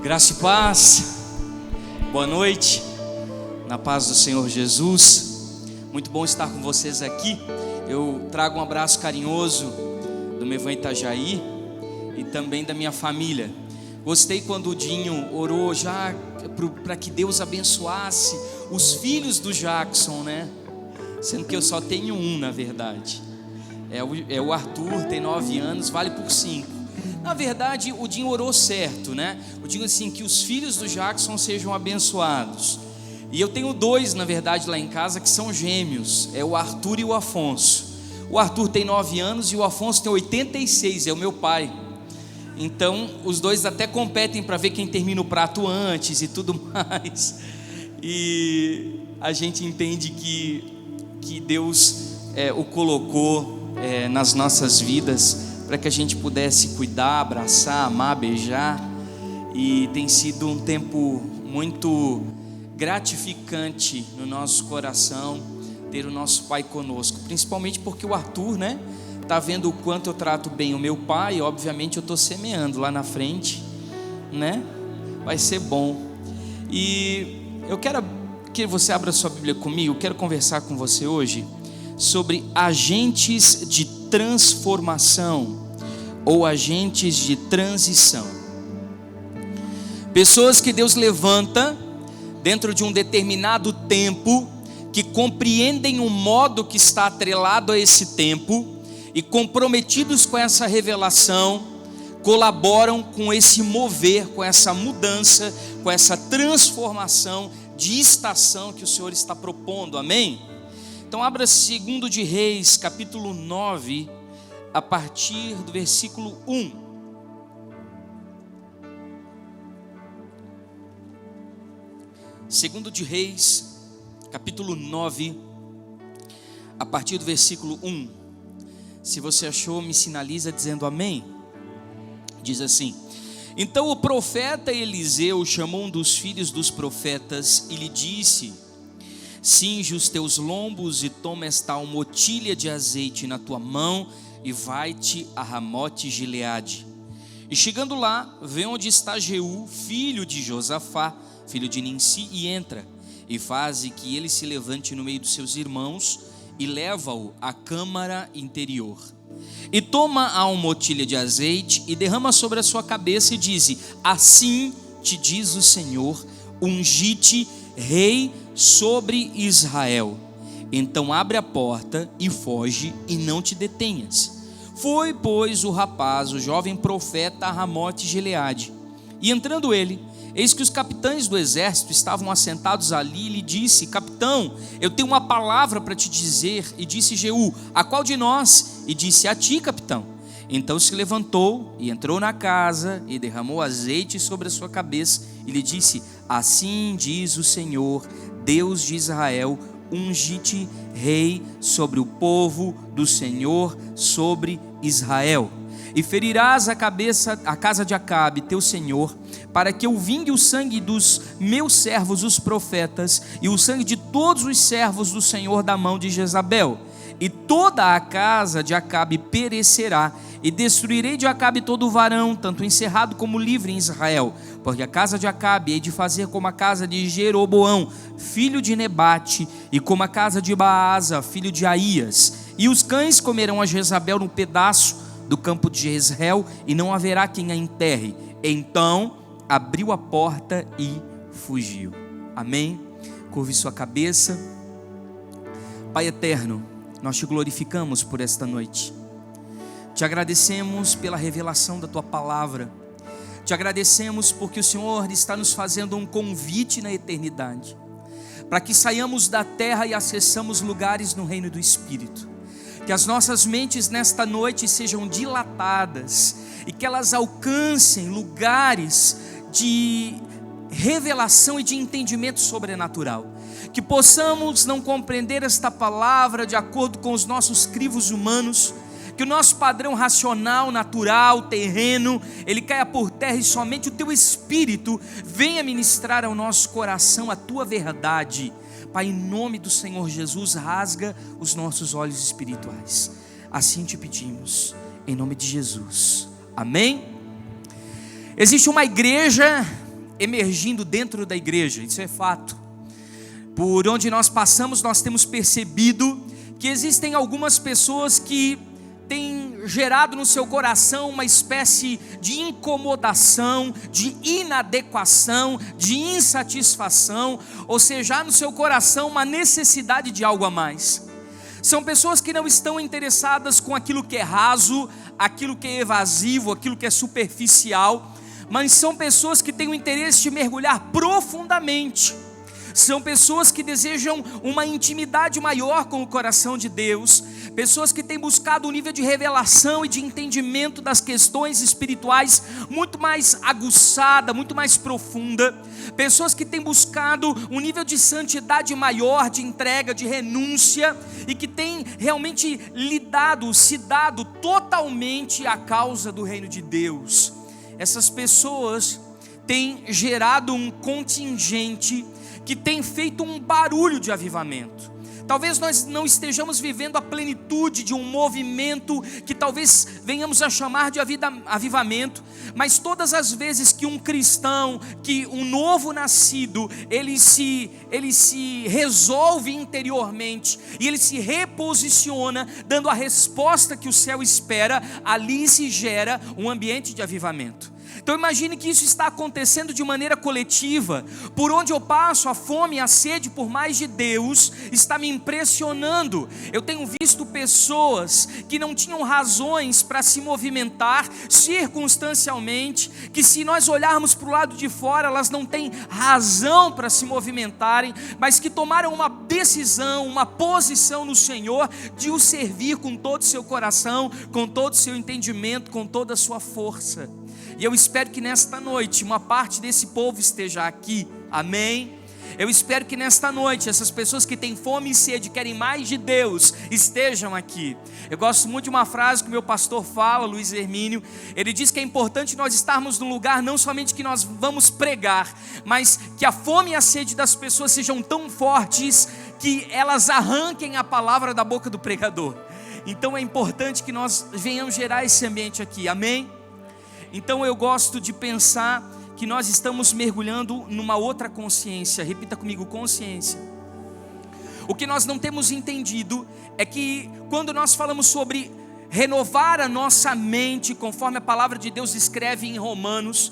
Graça e paz, boa noite, na paz do Senhor Jesus. Muito bom estar com vocês aqui. Eu trago um abraço carinhoso do meu irmão Itajaí e também da minha família. Gostei quando o Dinho orou já para que Deus abençoasse os filhos do Jackson, né? Sendo que eu só tenho um, na verdade. É o Arthur, tem 9 anos, vale por 5. Na verdade, o Dinho orou certo, né? O Dinho assim, que os filhos do Jackson sejam abençoados. E eu tenho 2, na verdade, lá em casa, que são gêmeos. É o Arthur e o Afonso. O Arthur tem 9 anos e o Afonso tem 86, é o meu pai. Então, os dois até competem para ver quem termina o prato antes e tudo mais. E a gente entende que Deus o colocou nas nossas vidas para que a gente pudesse cuidar, abraçar, amar, beijar. E tem sido um tempo muito gratificante no nosso coração ter o nosso pai conosco, principalmente porque o Arthur, né, tá vendo o quanto eu trato bem o meu pai. E obviamente eu estou semeando lá na frente, né? Vai ser bom. E eu quero que você abra sua Bíblia comigo. Eu quero conversar com você hoje sobre agentes de transformação ou agentes de transição. Pessoas que Deus levanta dentro de um determinado tempo, que compreendem o modo que está atrelado a esse tempo e comprometidos com essa revelação, colaboram com esse mover, com essa mudança, com essa transformação de estação que o Senhor está propondo, amém? Então abra 2 de Reis, capítulo 9, a partir do versículo 1. Segundo de Reis, capítulo 9, a partir do versículo 1. Se você achou, me sinaliza dizendo amém. Diz assim: Então o profeta Eliseu chamou um dos filhos dos profetas e lhe disse: Cinge os teus lombos e toma esta almotilha de azeite na tua mão e vai-te a Ramote Gileade. E chegando lá, vê onde está Jeú, filho de Josafá, filho de Ninsi, e entra, e faze que ele se levante no meio dos seus irmãos, e leva-o à câmara interior. E toma a almotilha de azeite, e derrama sobre a sua cabeça, e diz: Assim te diz o Senhor, ungi-te rei sobre Israel. Então abre a porta e foge, e não te detenhas. Foi, pois, o rapaz, o jovem profeta, a Ramote Gileade. E entrando ele, eis que os capitães do exército estavam assentados ali, e lhe disse: Capitão, eu tenho uma palavra para te dizer. E disse Jeú: A qual de nós? E disse: A ti, capitão. Então se levantou e entrou na casa e derramou azeite sobre a sua cabeça e lhe disse: Assim diz o Senhor, Deus de Israel, ungi-te rei sobre o povo do Senhor, sobre Israel. E ferirás a casa de Acabe, teu senhor, para que eu vingue o sangue dos meus servos, os profetas, e o sangue de todos os servos do Senhor da mão de Jezabel. E toda a casa de Acabe perecerá, e destruirei de Acabe todo o varão, tanto encerrado como livre em Israel. Porque a casa de Acabe hei de fazer como a casa de Jeroboão, filho de Nebate, e como a casa de Baasa, filho de Aías. E os cães comerão a Jezabel no pedaço do campo de Jezreel, e não haverá quem a enterre. Então abriu a porta e fugiu. Amém? Curve sua cabeça. Pai eterno, nós te glorificamos por esta noite. Te agradecemos pela revelação da tua palavra. Te agradecemos porque o Senhor está nos fazendo um convite na eternidade, para que saiamos da terra e acessamos lugares no reino do Espírito. Que as nossas mentes nesta noite sejam dilatadas e que elas alcancem lugares de revelação e de entendimento sobrenatural. Que possamos não compreender esta palavra de acordo com os nossos crivos humanos, que o nosso padrão racional, natural, terreno, ele caia por terra e somente o teu Espírito venha ministrar ao nosso coração a tua verdade. Pai, em nome do Senhor Jesus, rasga os nossos olhos espirituais. Assim te pedimos, em nome de Jesus. Amém? Existe uma igreja emergindo dentro da igreja, isso é fato. Por onde nós passamos, nós temos percebido que existem algumas pessoas que têm gerado no seu coração uma espécie de incomodação, de inadequação, de insatisfação, ou seja, há no seu coração uma necessidade de algo a mais. São pessoas que não estão interessadas com aquilo que é raso, aquilo que é evasivo, aquilo que é superficial, mas são pessoas que têm o interesse de mergulhar profundamente. São pessoas que desejam uma intimidade maior com o coração de Deus, pessoas que têm buscado um nível de revelação e de entendimento das questões espirituais muito mais aguçada, muito mais profunda, pessoas que têm buscado um nível de santidade maior, de entrega, de renúncia, e que têm realmente se dado totalmente à causa do reino de Deus. Essas pessoas têm gerado um contingente que tem feito um barulho de avivamento. Talvez nós não estejamos vivendo a plenitude de um movimento que talvez venhamos a chamar de avivamento, mas todas as vezes que um cristão, que um novo nascido, ele se resolve interiormente e ele se reposiciona, dando a resposta que o céu espera, ali se gera um ambiente de avivamento. Então imagine que isso está acontecendo de maneira coletiva. Por onde eu passo, a fome e a sede por mais de Deus está me impressionando. Eu tenho visto pessoas que não tinham razões para se movimentar circunstancialmente, que se nós olharmos para o lado de fora, elas não têm razão para se movimentarem, mas que tomaram uma decisão, uma posição no Senhor de o servir com todo o seu coração, com todo o seu entendimento, com toda a sua força. E eu espero que nesta noite uma parte desse povo esteja aqui, amém? Eu espero que nesta noite essas pessoas que têm fome e sede, querem mais de Deus, estejam aqui. Eu gosto muito de uma frase que o meu pastor fala, Luiz Hermínio. Ele diz que é importante nós estarmos num lugar não somente que nós vamos pregar, mas que a fome e a sede das pessoas sejam tão fortes que elas arranquem a palavra da boca do pregador. Então é importante que nós venhamos gerar esse ambiente aqui, amém? Então eu gosto de pensar que nós estamos mergulhando numa outra consciência. Repita comigo, consciência. O que nós não temos entendido é que quando nós falamos sobre renovar a nossa mente, conforme a palavra de Deus escreve em Romanos,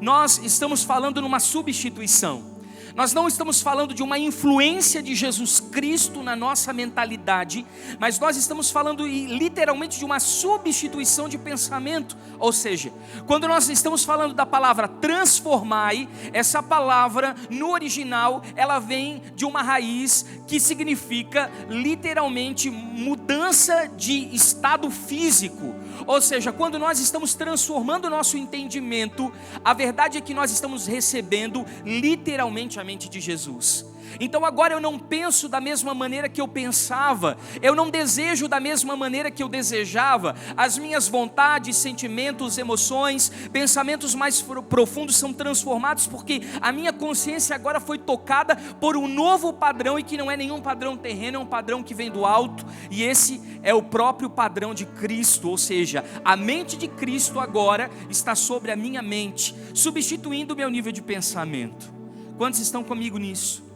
nós estamos falando numa substituição. Nós não estamos falando de uma influência de Jesus Cristo na nossa mentalidade, mas nós estamos falando literalmente de uma substituição de pensamento. Ou seja, quando nós estamos falando da palavra transformai, essa palavra no original, ela vem de uma raiz que significa literalmente mudança de estado físico. Ou seja, quando nós estamos transformando o nosso entendimento, a verdade é que nós estamos recebendo literalmente a mente de Jesus. Então agora eu não penso da mesma maneira que eu pensava, eu não desejo da mesma maneira que eu desejava, as minhas vontades, sentimentos, emoções, pensamentos mais profundos são transformados, porque a minha consciência agora foi tocada por um novo padrão, e que não é nenhum padrão terreno, é um padrão que vem do alto, e esse é o próprio padrão de Cristo. Ou seja, a mente de Cristo agora está sobre a minha mente, substituindo o meu nível de pensamento. Quantos estão comigo nisso?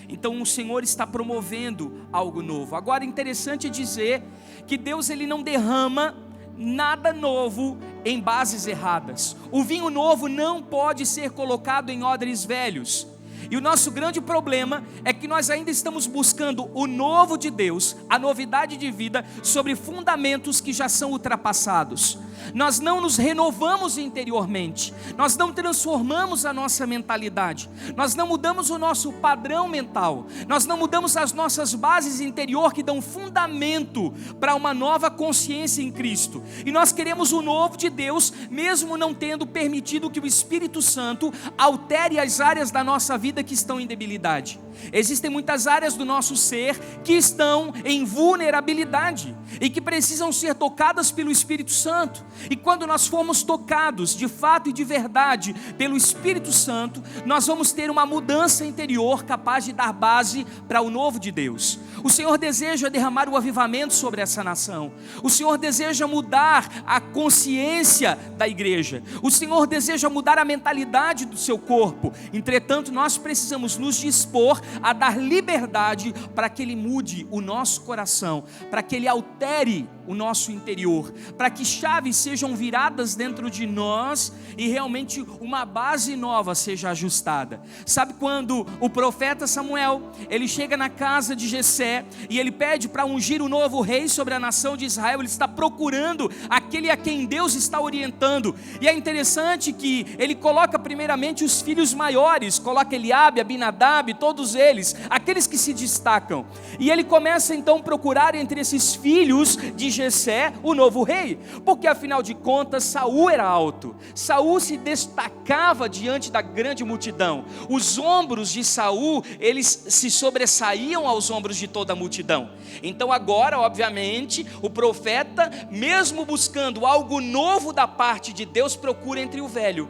Então o Senhor está promovendo algo novo. Agora, interessante dizer que Deus ele não derrama nada novo em bases erradas. O vinho novo não pode ser colocado em odres velhos. E o nosso grande problema é que nós ainda estamos buscando o novo de Deus, a novidade de vida, sobre fundamentos que já são ultrapassados. Nós não nos renovamos interiormente, nós não transformamos a nossa mentalidade, nós não mudamos o nosso padrão mental, nós não mudamos as nossas bases interior que dão fundamento para uma nova consciência em Cristo. E nós queremos o novo de Deus, mesmo não tendo permitido que o Espírito Santo altere as áreas da nossa vida que estão em debilidade. Existem muitas áreas do nosso ser que estão em vulnerabilidade e que precisam ser tocadas pelo Espírito Santo. E quando nós formos tocados de fato e de verdade pelo Espírito Santo, nós vamos ter uma mudança interior capaz de dar base para o novo de Deus. O Senhor deseja derramar o avivamento sobre essa nação. O Senhor deseja mudar a consciência da igreja. O Senhor deseja mudar a mentalidade do seu corpo. Entretanto, nós precisamos nos dispor a dar liberdade para que Ele mude o nosso coração, para que Ele altere o nosso interior, para que chaves sejam viradas dentro de nós e realmente uma base nova seja ajustada. Sabe quando o profeta Samuel, ele chega na casa de Jessé e ele pede para ungir o novo rei sobre a nação de Israel? Ele está procurando aquele a quem Deus está orientando, e é interessante que ele coloca primeiramente os filhos maiores, coloca Eliabe, Abinadab, todos eles, aqueles que se destacam, e ele começa então a procurar entre esses filhos de Jessé o novo rei, porque afinal de contas Saul era alto, Saul se destacava diante da grande multidão, os ombros de Saul, eles se sobressaíam aos ombros de toda a multidão. Então agora, obviamente, o profeta, mesmo buscando algo novo da parte de Deus, procura entre o velho.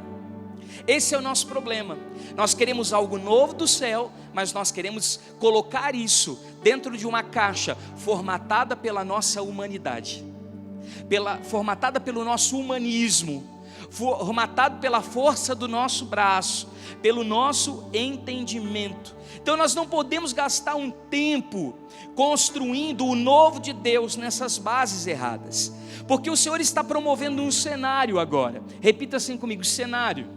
Esse é o nosso problema. Nós queremos algo novo do céu, mas nós queremos colocar isso dentro de uma caixa formatada pela nossa humanidade, formatada pelo nosso humanismo, formatado pela força do nosso braço, pelo nosso entendimento. Então nós não podemos gastar um tempo construindo o novo de Deus nessas bases erradas, porque o Senhor está promovendo um cenário agora. Repita assim comigo: cenário.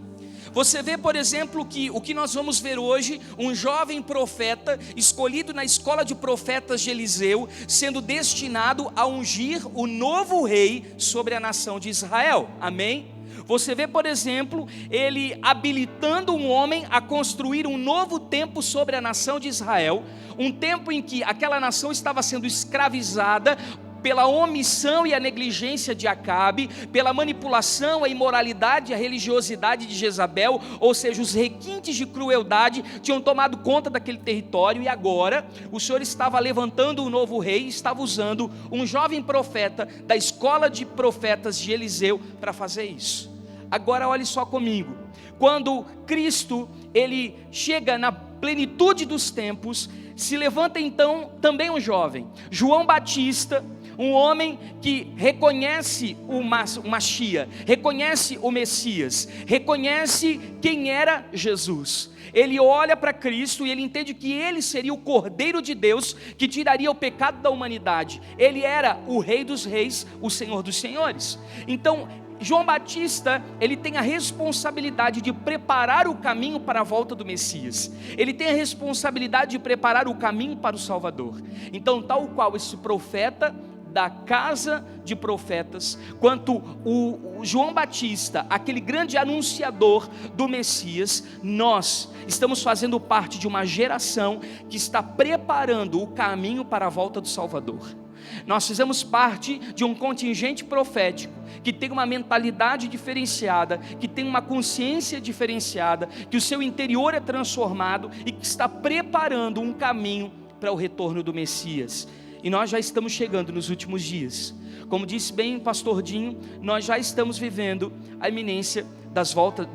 Você vê, por exemplo, que o que nós vamos ver hoje, um jovem profeta escolhido na escola de profetas de Eliseu, sendo destinado a ungir o novo rei sobre a nação de Israel. Amém? Você vê, por exemplo, ele habilitando um homem a construir um novo tempo sobre a nação de Israel, um tempo em que aquela nação estava sendo escravizada pela omissão e a negligência de Acabe, pela manipulação, a imoralidade e a religiosidade de Jezabel, ou seja, os requintes de crueldade tinham tomado conta daquele território, e agora o Senhor estava levantando um novo rei, estava usando um jovem profeta da escola de profetas de Eliseu para fazer isso. Agora olhe só comigo, quando Cristo ele chega na plenitude dos tempos, se levanta então também um jovem, João Batista, um homem que reconhece o Machia, reconhece o Messias, reconhece quem era Jesus. Ele olha para Cristo e ele entende que ele seria o Cordeiro de Deus que tiraria o pecado da humanidade. Ele era o Rei dos Reis, o Senhor dos Senhores. Então João Batista, ele tem a responsabilidade de preparar o caminho para a volta do Messias. Ele tem a responsabilidade de preparar o caminho para o Salvador. Então, tal qual esse profeta da casa de profetas, quanto o João Batista, aquele grande anunciador do Messias, nós estamos fazendo parte de uma geração que está preparando o caminho para a volta do Salvador. Nós fizemos parte de um contingente profético que tem uma mentalidade diferenciada, que tem uma consciência diferenciada, que o seu interior é transformado e que está preparando um caminho para o retorno do Messias. E nós já estamos chegando nos últimos dias. Como disse bem o pastor Dinho, nós já estamos vivendo a iminência da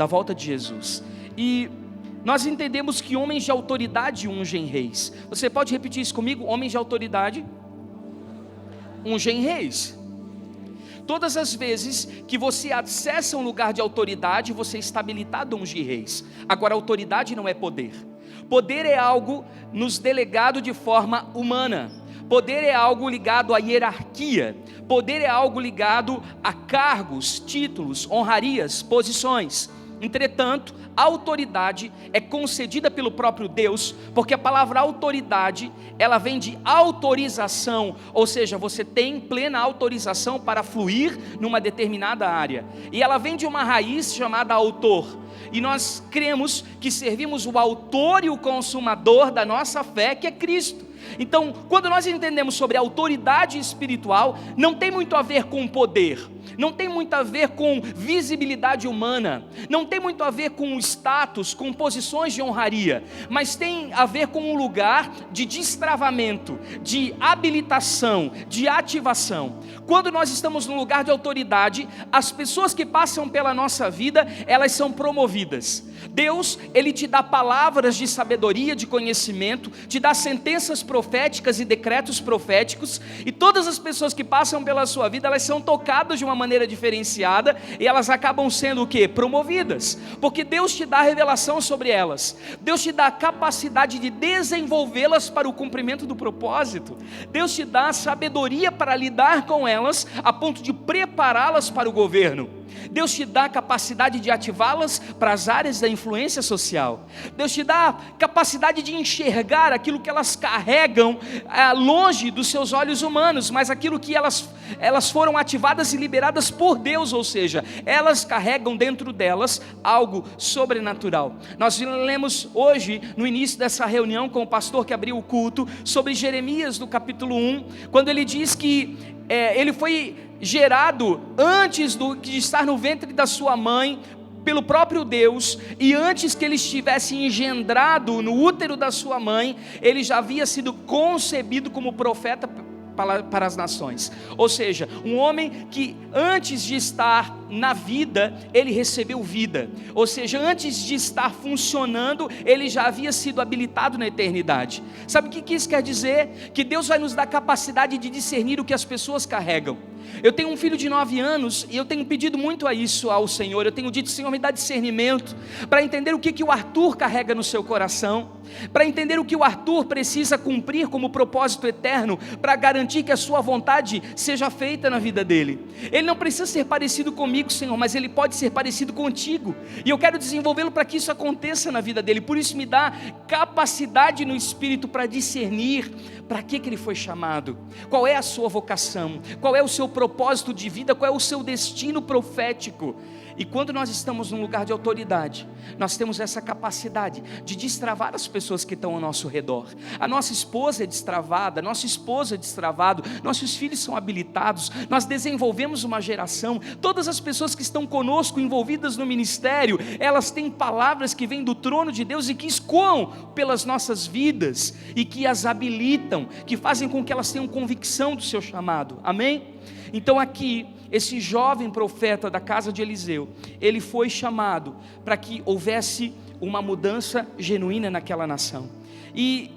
volta de Jesus. E nós entendemos que homens de autoridade ungem reis. Você pode repetir isso comigo? Homens de autoridade ungem reis. Todas as vezes que você acessa um lugar de autoridade, você está habilitado a ungir reis. Agora, autoridade não é poder. Poder é algo nos delegado de forma humana. Poder é algo ligado à hierarquia. Poder é algo ligado a cargos, títulos, honrarias, posições. Entretanto, a autoridade é concedida pelo próprio Deus, porque a palavra autoridade, ela vem de autorização, ou seja, você tem plena autorização para fluir numa determinada área, e ela vem de uma raiz chamada autor, e nós cremos que servimos o autor e o consumador da nossa fé, que é Cristo. Então, quando nós entendemos sobre autoridade espiritual, não tem muito a ver com poder. não tem muito a ver com visibilidade humana, não tem muito a ver com status, com posições de honraria, mas tem a ver com um lugar de destravamento, de habilitação, de ativação. Quando nós estamos num lugar de autoridade, as pessoas que passam pela nossa vida, elas são promovidas. Deus, Ele te dá palavras de sabedoria, de conhecimento, te dá sentenças proféticas e decretos proféticos, e todas as pessoas que passam pela sua vida, elas são tocadas de uma maneira diferenciada, e elas acabam sendo o quê? Promovidas, porque Deus te dá revelação sobre elas, Deus te dá a capacidade de desenvolvê-las para o cumprimento do propósito, Deus te dá a sabedoria para lidar com elas, a ponto de prepará-las para o governo. Deus te dá a capacidade de ativá-las para as áreas da influência social. Deus te dá a capacidade de enxergar aquilo que elas carregam longe dos seus olhos humanos, mas aquilo que elas foram ativadas e liberadas por Deus, ou seja, elas carregam dentro delas algo sobrenatural. Nós lemos hoje, no início dessa reunião com o pastor que abriu o culto, sobre Jeremias do capítulo 1, quando ele diz que ele foi gerado antes de estar no ventre da sua mãe, pelo próprio Deus, e antes que ele estivesse engendrado no útero da sua mãe, ele já havia sido concebido como profeta para as nações. Ou seja, um homem que antes de estar na vida, ele recebeu vida. Ou seja, antes de estar funcionando, ele já havia sido habilitado na eternidade. Sabe o que isso quer dizer? Que Deus vai nos dar capacidade de discernir o que as pessoas carregam. Eu tenho um filho de 9 anos e eu tenho pedido muito a isso ao Senhor. Eu tenho dito: Senhor, me dá discernimento para entender o que o Arthur carrega no seu coração, para entender o que o Arthur precisa cumprir como propósito eterno, para garantir que a sua vontade seja feita na vida dele. Ele não precisa ser parecido comigo, Senhor, mas ele pode ser parecido contigo, e eu quero desenvolvê-lo para que isso aconteça na vida dele. Por isso me dá capacidade no Espírito para discernir para que ele foi chamado, qual é a sua vocação, qual é o seu propósito de vida, qual é o seu destino profético. E quando nós estamos num lugar de autoridade, nós temos essa capacidade de destravar as pessoas que estão ao nosso redor. A nossa esposa é destravada, nosso esposo é destravado, nossos filhos são habilitados, nós desenvolvemos uma geração. Todas as pessoas que estão conosco envolvidas no ministério, elas têm palavras que vêm do trono de Deus e que escoam pelas nossas vidas, e que as habilitam, que fazem com que elas tenham convicção do seu chamado. Amém? Então aqui, esse jovem profeta da casa de Eliseu, ele foi chamado para que houvesse uma mudança genuína naquela nação. E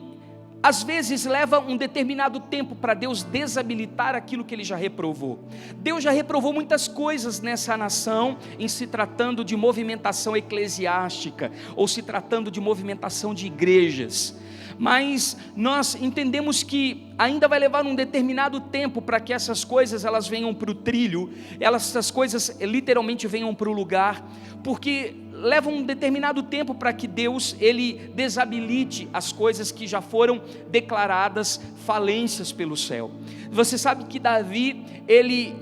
às vezes leva um determinado tempo para Deus desabilitar aquilo que ele já reprovou. Deus já reprovou muitas coisas nessa nação, em se tratando de movimentação eclesiástica, ou se tratando de movimentação de igrejas. Mas nós entendemos que ainda vai levar um determinado tempo para que essas coisas elas venham para o trilho, essas coisas literalmente venham para o lugar, porque leva um determinado tempo para que Deus ele desabilite as coisas que já foram declaradas falências pelo céu. Você sabe que Davi ele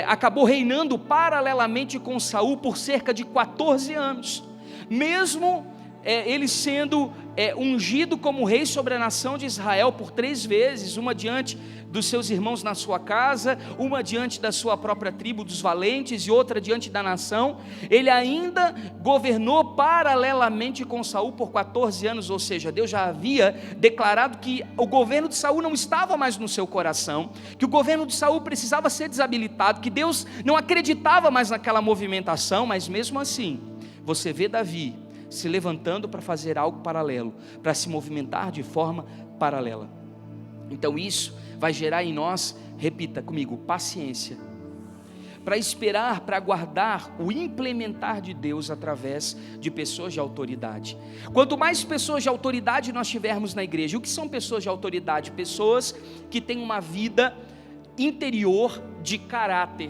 acabou reinando paralelamente com Saul por cerca de 14 anos, mesmo ele sendo ungido como rei sobre a nação de Israel por 3 vezes, uma diante dos seus irmãos na sua casa, uma diante da sua própria tribo dos valentes e outra diante da nação. Ele ainda governou paralelamente com Saul por 14 anos, ou seja, Deus já havia declarado que o governo de Saul não estava mais no seu coração, que o governo de Saul precisava ser desabilitado, que Deus não acreditava mais naquela movimentação. Mas mesmo assim, você vê Davi se levantando para fazer algo paralelo, para se movimentar de forma paralela. Então isso vai gerar em nós, repita comigo, paciência, para esperar, para aguardar o implementar de Deus através de pessoas de autoridade. Quanto mais pessoas de autoridade nós tivermos na igreja, o que são pessoas de autoridade? Pessoas que têm uma vida interior de caráter,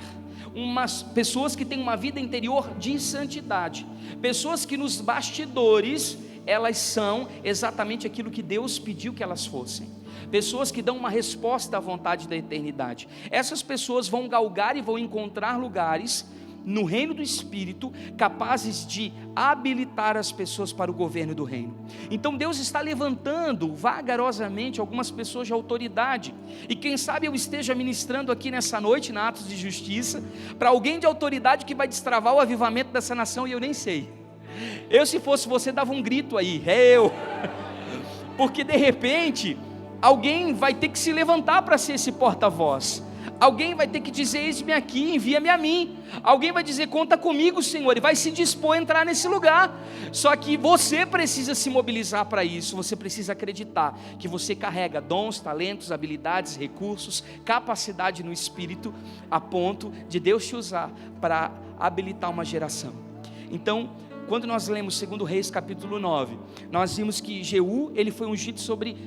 pessoas que têm uma vida interior de santidade, pessoas que nos bastidores elas são exatamente aquilo que Deus pediu que elas fossem, pessoas que dão uma resposta à vontade da eternidade. Essas pessoas vão galgar e vão encontrar lugares no reino do Espírito, capazes de habilitar as pessoas para o governo do reino. Então Deus está levantando vagarosamente algumas pessoas de autoridade, e quem sabe eu esteja ministrando aqui nessa noite, na Atos de Justiça, para alguém de autoridade que vai destravar o avivamento dessa nação, e eu nem sei. Eu, se fosse você, dava um grito aí, porque de repente alguém vai ter que se levantar para ser esse porta-voz. Alguém vai ter que dizer: eis-me aqui, envia-me a mim. Alguém vai dizer: conta comigo, Senhor, e vai se dispor a entrar nesse lugar. Só que você precisa se mobilizar para isso. Você precisa acreditar que você carrega dons, talentos, habilidades, recursos, capacidade no Espírito, a ponto de Deus te usar para habilitar uma geração. Então, quando nós lemos 2 Reis capítulo 9, nós vimos que Jeú, ele foi ungido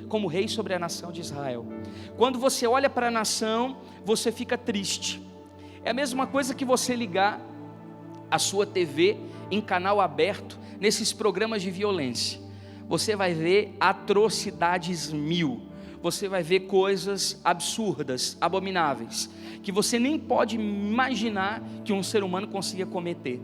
como rei sobre a nação de Israel. Quando você olha para a nação, você fica triste. É a mesma coisa que você ligar a sua TV em canal aberto, nesses programas de violência. Você vai ver atrocidades mil. Você vai ver coisas absurdas, abomináveis, que você nem pode imaginar que um ser humano consiga cometer.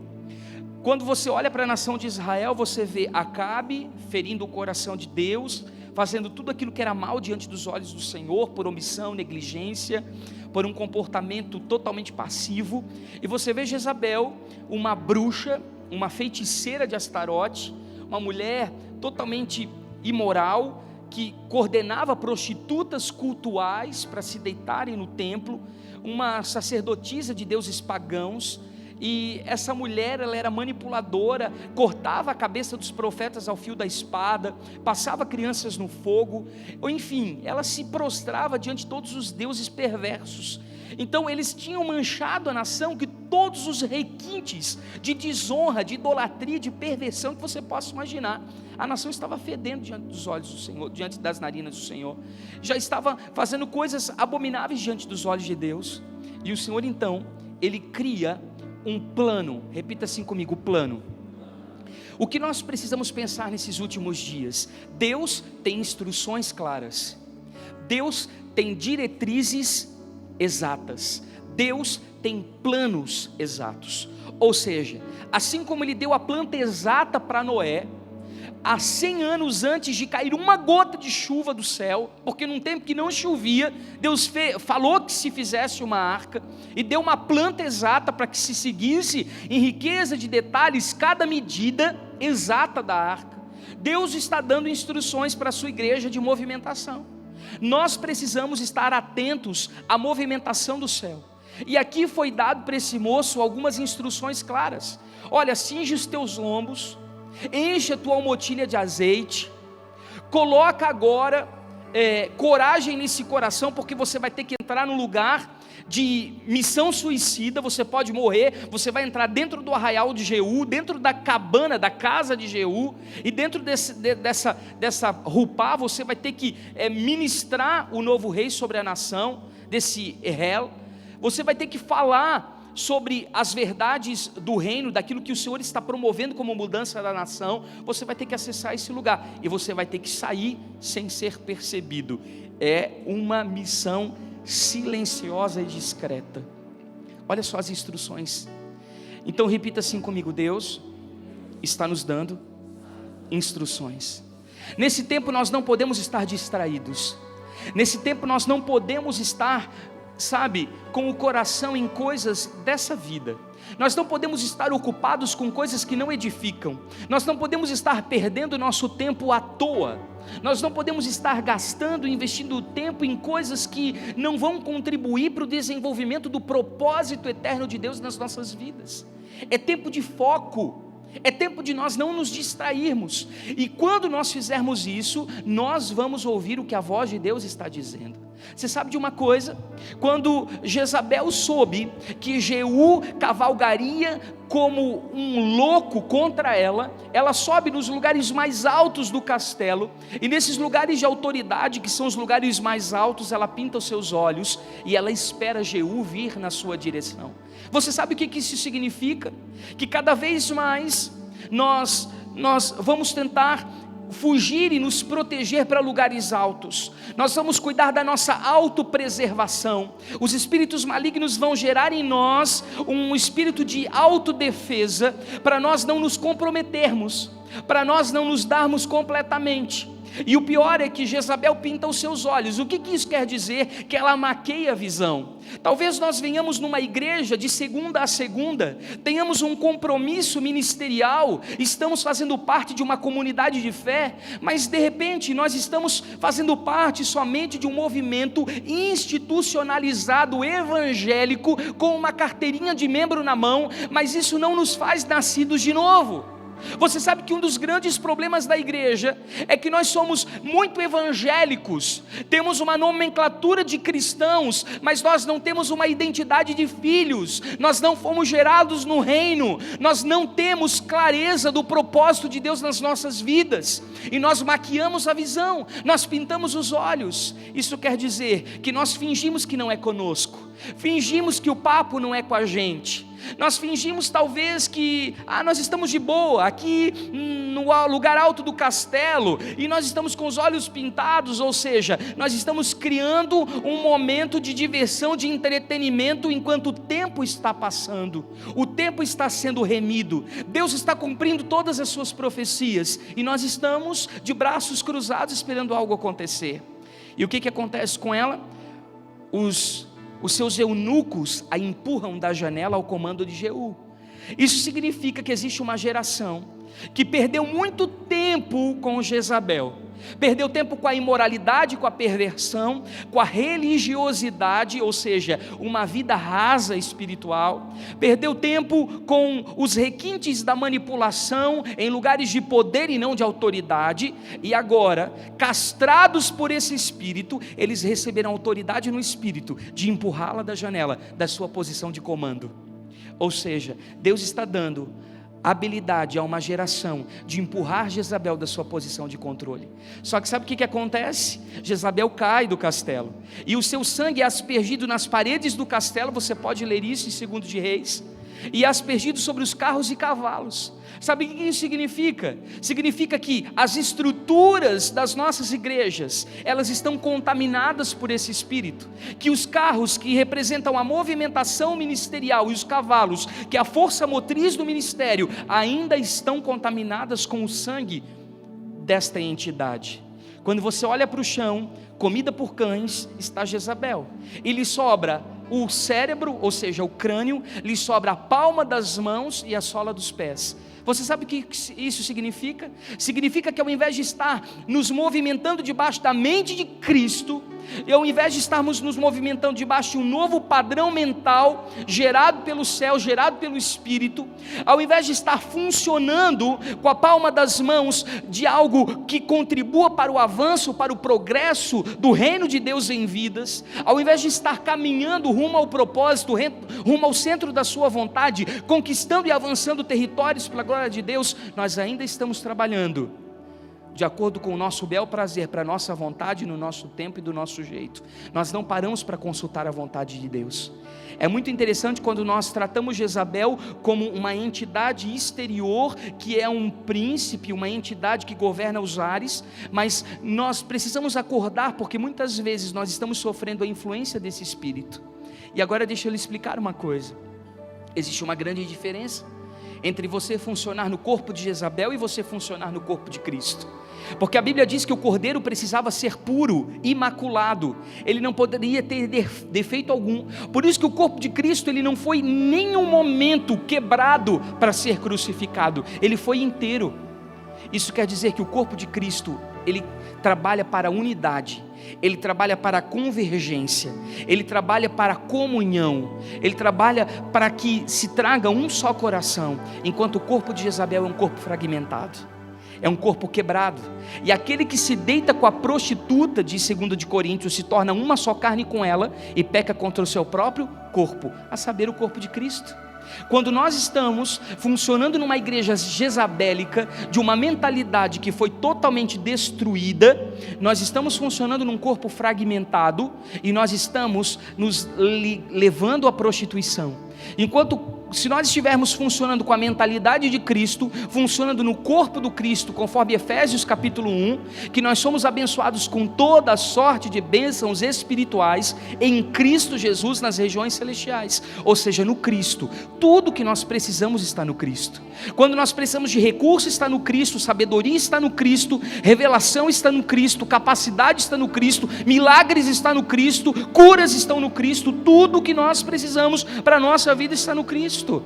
Quando você olha para a nação de Israel, você vê Acabe ferindo o coração de Deus, fazendo tudo aquilo que era mal diante dos olhos do Senhor, por omissão, negligência, por um comportamento totalmente passivo. E você vê Jezabel, uma bruxa, uma feiticeira de Astarote, uma mulher totalmente imoral, que coordenava prostitutas cultuais para se deitarem no templo, uma sacerdotisa de deuses pagãos. E essa mulher, ela era manipuladora, cortava a cabeça dos profetas ao fio da espada, passava crianças no fogo, ou enfim, ela se prostrava diante de todos os deuses perversos. Então eles tinham manchado a nação, que todos os requintes de desonra, de idolatria, de perversão que você possa imaginar, a nação estava fedendo diante dos olhos do Senhor, diante das narinas do Senhor, já estava fazendo coisas abomináveis diante dos olhos de Deus. E o Senhor então, Ele cria um plano. Repita assim comigo: plano. O que nós precisamos pensar nesses últimos dias? Deus tem instruções claras, Deus tem diretrizes exatas, Deus tem planos exatos. Ou seja, assim como Ele deu a planta exata para Noé, há 100 anos antes de cair uma gota de chuva do céu, porque num tempo que não chovia, Deus falou que se fizesse uma arca, e deu uma planta exata para que se seguisse em riqueza de detalhes cada medida exata da arca. Deus está dando instruções para a sua igreja de movimentação. Nós precisamos estar atentos à movimentação do céu. E aqui foi dado para esse moço algumas instruções claras. Olha, cinge os teus lombos, enche a tua almotilha de azeite, coloca agora coragem nesse coração, porque você vai ter que entrar num lugar de missão suicida. Você pode morrer, você vai entrar dentro do arraial de Jeú, dentro da cabana, da casa de Jeú, e dentro dessa rupá, você vai ter que ministrar o novo rei sobre a nação, desse Hel. Você vai ter que falar sobre as verdades do reino, daquilo que o Senhor está promovendo como mudança da nação. Você vai ter que acessar esse lugar, e você vai ter que sair sem ser percebido. É uma missão silenciosa e discreta. Olha só as instruções. Então repita assim comigo: Deus está nos dando instruções. Nesse tempo nós não podemos estar distraídos. Nesse tempo nós não podemos estar, com o coração em coisas dessa vida. Nós não podemos estar ocupados com coisas que não edificam. Nós não podemos estar perdendo nosso tempo à toa. Nós não podemos estar gastando, investindo tempo em coisas que não vão contribuir para o desenvolvimento do propósito eterno de Deus nas nossas vidas. É tempo de foco. É tempo de nós não nos distrairmos. E quando nós fizermos isso, nós vamos ouvir o que a voz de Deus está dizendo. Você sabe de uma coisa? Quando Jezabel soube que Jeú cavalgaria como um louco contra ela, ela sobe nos lugares mais altos do castelo, e nesses lugares de autoridade, que são os lugares mais altos, ela pinta os seus olhos e ela espera Jeú vir na sua direção. Você sabe o que isso significa? Que cada vez mais nós vamos tentar fugir e nos proteger para lugares altos. Nós vamos cuidar da nossa autopreservação. Os espíritos malignos vão gerar em nós um espírito de autodefesa, para nós não nos comprometermos, para nós não nos darmos completamente. E o pior é que Jezabel pinta os seus olhos. O que isso quer dizer? Que ela maqueia a visão. Talvez nós venhamos numa igreja de segunda a segunda, tenhamos um compromisso ministerial, estamos fazendo parte de uma comunidade de fé, mas de repente nós estamos fazendo parte somente de um movimento institucionalizado evangélico, com uma carteirinha de membro na mão, mas isso não nos faz nascidos de novo. Você sabe que um dos grandes problemas da igreja é que nós somos muito evangélicos, temos uma nomenclatura de cristãos, mas nós não temos uma identidade de filhos, nós não fomos gerados no reino, nós não temos clareza do propósito de Deus nas nossas vidas, e nós maquiamos a visão, nós pintamos os olhos. Isso quer dizer que nós fingimos que não é conosco, fingimos que o papo não é com a gente, nós fingimos talvez que nós estamos de boa aqui no lugar alto do castelo, e nós estamos com os olhos pintados, ou seja, nós estamos criando um momento de diversão, de entretenimento, enquanto o tempo está passando, o tempo está sendo remido, Deus está cumprindo todas as suas profecias, e nós estamos de braços cruzados esperando algo acontecer. E o que acontece com ela? Os seus eunucos a empurram da janela ao comando de Jeú. Isso significa que existe uma geração que perdeu muito tempo com Jezabel, perdeu tempo com a imoralidade, com a perversão, com a religiosidade, ou seja, uma vida rasa espiritual, perdeu tempo com os requintes da manipulação em lugares de poder e não de autoridade, e agora, castrados por esse espírito, eles receberam autoridade no espírito de empurrá-la da janela, da sua posição de comando. Ou seja, Deus está dando habilidade a uma geração de empurrar Jezabel da sua posição de controle. Só que sabe o que acontece? Jezabel cai do castelo, e o seu sangue é aspergido nas paredes do castelo. Você pode ler isso em 2 de Reis. E aspergido sobre os carros e cavalos. Sabe o que isso significa? Significa que as estruturas das nossas igrejas, elas estão contaminadas por esse espírito, que os carros que representam a movimentação ministerial e os cavalos, que é a força motriz do ministério, ainda estão contaminadas com o sangue desta entidade. Quando você olha para o chão, comida por cães, está Jezabel, e lhe sobra o cérebro, ou seja, o crânio, lhe sobra a palma das mãos e a sola dos pés. Você sabe o que isso significa? Significa que ao invés de estar nos movimentando debaixo da mente de Cristo, e ao invés de estarmos nos movimentando debaixo de um novo padrão mental, gerado pelo céu, gerado pelo Espírito, ao invés de estar funcionando com a palma das mãos de algo que contribua para o avanço, para o progresso do reino de Deus em vidas, ao invés de estar caminhando rumo ao propósito, rumo ao centro da sua vontade, conquistando e avançando territórios pela glória de Deus, nós ainda estamos trabalhando de acordo com o nosso bel prazer, para a nossa vontade, no nosso tempo e do nosso jeito. Nós não paramos para consultar a vontade de Deus. É muito interessante quando nós tratamos Jezabel como uma entidade exterior, que é um príncipe, uma entidade que governa os ares, mas nós precisamos acordar, porque muitas vezes nós estamos sofrendo a influência desse espírito. E agora deixa eu lhe explicar uma coisa. Existe uma grande diferença entre você funcionar no corpo de Jezabel e você funcionar no corpo de Cristo. Porque a Bíblia diz que o cordeiro precisava ser puro, imaculado, ele não poderia ter defeito algum. Por isso que o corpo de Cristo, ele não foi em nenhum momento quebrado para ser crucificado, ele foi inteiro. Isso quer dizer que o corpo de Cristo, ele trabalha para a unidade, ele trabalha para a convergência, ele trabalha para a comunhão, ele trabalha para que se traga um só coração, enquanto o corpo de Jezabel é um corpo fragmentado, é um corpo quebrado. E aquele que se deita com a prostituta, de 2 de Coríntios, se torna uma só carne com ela e peca contra o seu próprio corpo, a saber, o corpo de Cristo. Quando nós estamos funcionando numa igreja jezabélica, de uma mentalidade que foi totalmente destruída, nós estamos funcionando num corpo fragmentado, e nós estamos nos levando à prostituição. Enquanto se nós estivermos funcionando com a mentalidade de Cristo, funcionando no corpo do Cristo, conforme Efésios capítulo 1, que nós somos abençoados com toda a sorte de bênçãos espirituais em Cristo Jesus nas regiões celestiais, ou seja, no Cristo. Tudo que nós precisamos está no Cristo. Quando nós precisamos de recurso, está no Cristo, sabedoria está no Cristo, revelação está no Cristo, capacidade está no Cristo, milagres está no Cristo, curas estão no Cristo, tudo que nós precisamos para a nossa vida está no Cristo.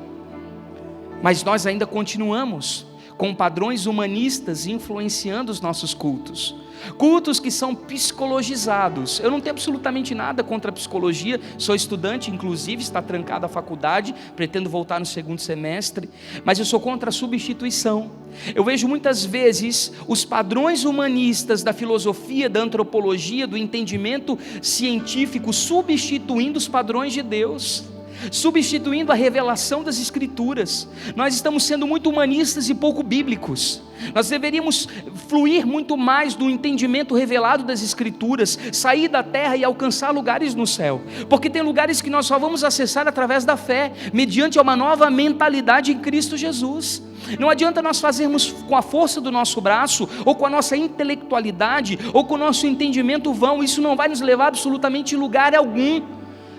Mas nós ainda continuamos com padrões humanistas influenciando os nossos cultos. Cultos que são psicologizados. Eu não tenho absolutamente nada contra a psicologia, sou estudante, inclusive, está trancada a faculdade, pretendo voltar no segundo semestre, mas eu sou contra a substituição. Eu vejo muitas vezes os padrões humanistas da filosofia, da antropologia, do entendimento científico substituindo os padrões de Deus, substituindo a revelação das Escrituras. Nós estamos sendo muito humanistas e pouco bíblicos. Nós deveríamos fluir muito mais do entendimento revelado das Escrituras, sair da terra e alcançar lugares no céu, porque tem lugares que nós só vamos acessar através da fé, mediante uma nova mentalidade em Cristo Jesus. Não adianta nós fazermos com a força do nosso braço, ou com a nossa intelectualidade, ou com o nosso entendimento vão, isso não vai nos levar absolutamente a lugar algum.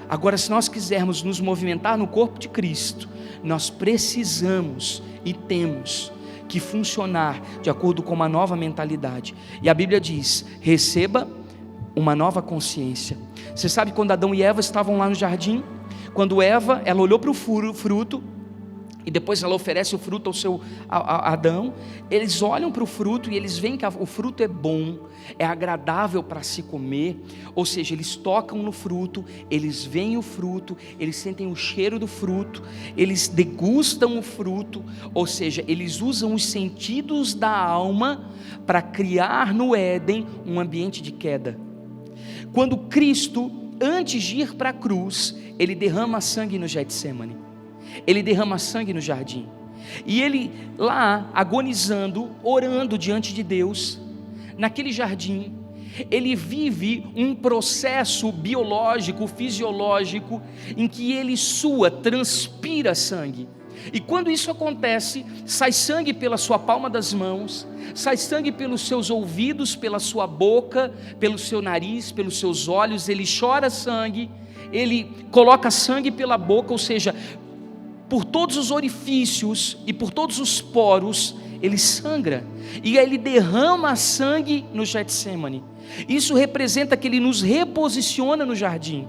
Agora, se nós quisermos nos movimentar no corpo de Cristo, nós precisamos e temos que funcionar de acordo com uma nova mentalidade. E a Bíblia diz: receba uma nova consciência. Você sabe quando Adão e Eva estavam lá no jardim? Quando Eva, ela olhou para o fruto, e depois ela oferece o fruto ao seu Adão. Eles olham para o fruto e eles veem que o fruto é bom, é agradável para se comer. Ou seja, eles tocam no fruto, eles veem o fruto, eles sentem o cheiro do fruto, eles degustam o fruto. Ou seja, eles usam os sentidos da alma para criar no Éden um ambiente de queda. Quando Cristo, antes de ir para a cruz, ele derrama sangue no Getsêmani, ele derrama sangue no jardim, e ele lá agonizando, orando diante de Deus, naquele jardim, ele vive um processo biológico, fisiológico, em que ele sua, transpira sangue. E quando isso acontece, sai sangue pela sua palma das mãos, sai sangue pelos seus ouvidos, pela sua boca, pelo seu nariz, pelos seus olhos. Ele chora sangue, ele coloca sangue pela boca, ou seja, por todos os orifícios e por todos os poros, ele sangra, e aí ele derrama sangue no Getsêmani. Isso representa que ele nos reposiciona no jardim,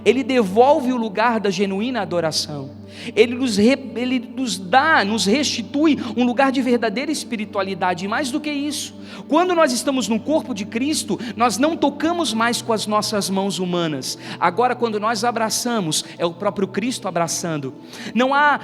ele devolve o lugar da genuína adoração, ele nos restitui um lugar de verdadeira espiritualidade. E mais do que isso, quando nós estamos no corpo de Cristo, nós não tocamos mais com as nossas mãos humanas. Agora, quando nós abraçamos, é o próprio Cristo abraçando. Não há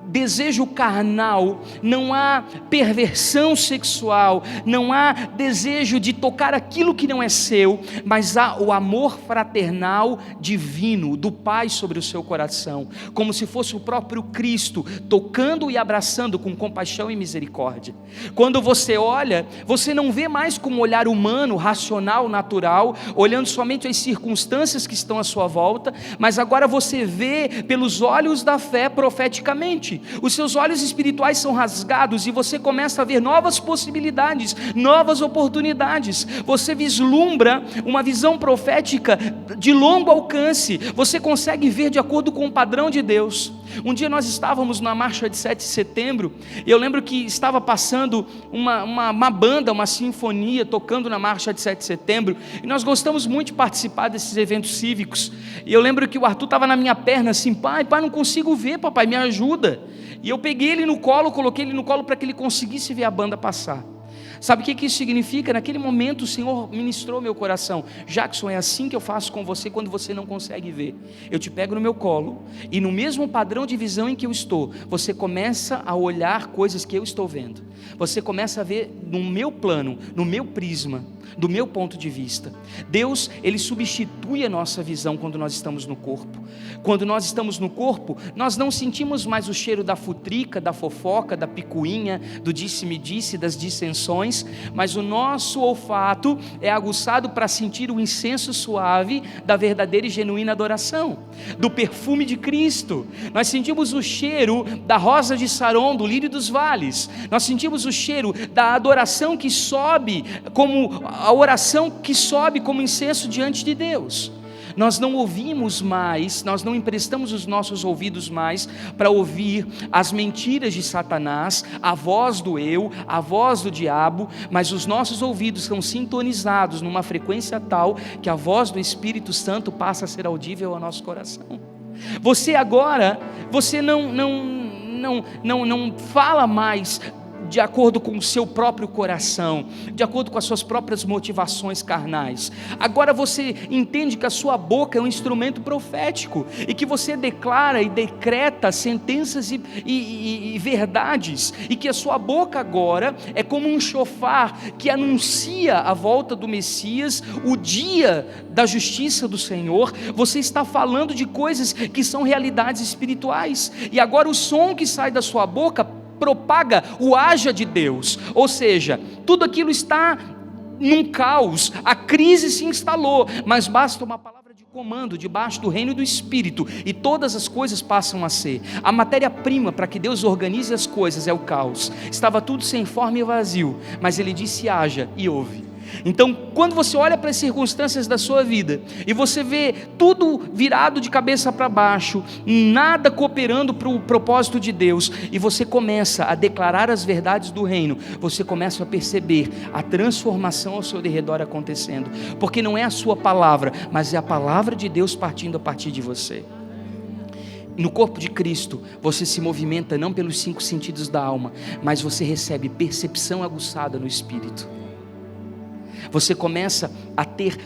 desejo carnal, não há perversão sexual, não há desejo de tocar aquilo que não é seu, mas há o amor fraternal divino do Pai sobre o seu coração, como se fosse o próprio Cristo tocando e abraçando com compaixão e misericórdia. Quando você olha, você não vê mais com um olhar humano, racional, natural, olhando somente as circunstâncias que estão à sua volta, mas agora você vê pelos olhos da fé profeticamente. Os seus olhos espirituais são rasgados e você começa a ver novas possibilidades, novas oportunidades. Você vislumbra uma visão profética de longo alcance. Você consegue ver de acordo com o padrão de Deus. Um dia nós estávamos na marcha de 7 de setembro, e eu lembro que estava passando uma banda, uma sinfonia, tocando na marcha de 7 de setembro, e nós gostamos muito de participar desses eventos cívicos. E eu lembro que o Arthur estava na minha perna assim: pai, não consigo ver, papai, me ajuda. E eu peguei ele no colo, coloquei ele no colo para que ele conseguisse ver a banda passar. Sabe o que isso significa? Naquele momento o Senhor ministrou meu coração: Jackson, é assim que eu faço com você quando você não consegue ver. Eu te pego no meu colo, e no mesmo padrão de visão em que eu estou, você começa a olhar coisas que eu estou vendo. Você começa a ver no meu plano, no meu prisma. do meu ponto de vista. Deus, Ele substitui a nossa visão quando nós estamos no corpo. Quando nós estamos no corpo, nós não sentimos mais o cheiro da futrica, da fofoca, da picuinha, do disse-me-disse, das dissensões, mas o nosso olfato é aguçado para sentir o incenso suave da verdadeira e genuína adoração, do perfume de Cristo. Nós sentimos o cheiro da rosa de Saron, do lírio dos vales. Nós sentimos o cheiro da adoração que sobe, como a oração que sobe como incenso diante de Deus. Nós não ouvimos mais, nós não emprestamos os nossos ouvidos mais para ouvir as mentiras de Satanás, a voz do eu, a voz do diabo, mas os nossos ouvidos são sintonizados numa frequência tal que a voz do Espírito Santo passa a ser audível ao nosso coração. Você agora, você não fala mais de acordo com o seu próprio coração, de acordo com as suas próprias motivações carnais. Agora você entende que a sua boca é um instrumento profético, e que você declara e decreta sentenças e verdades, e que a sua boca agora é como um chofar que anuncia a volta do Messias, o dia da justiça do Senhor. Você está falando de coisas que são realidades espirituais, e agora o som que sai da sua boca propaga o haja de Deus, ou seja, tudo aquilo está num caos, a crise se instalou, mas basta uma palavra de comando debaixo do reino do Espírito e todas as coisas passam a ser. A matéria-prima para que Deus organize as coisas é o caos. Estava tudo sem forma e vazio, mas Ele disse haja e houve. Então, quando você olha para as circunstâncias da sua vida e você vê tudo virado de cabeça para baixo, nada cooperando para o propósito de Deus, e você começa a declarar as verdades do reino, você começa a perceber a transformação ao seu derredor acontecendo, porque não é a sua palavra, mas é a palavra de Deus partindo a partir de você. No corpo de Cristo, você se movimenta não pelos 5 sentidos da alma, mas você recebe percepção aguçada no Espírito. Você começa a ter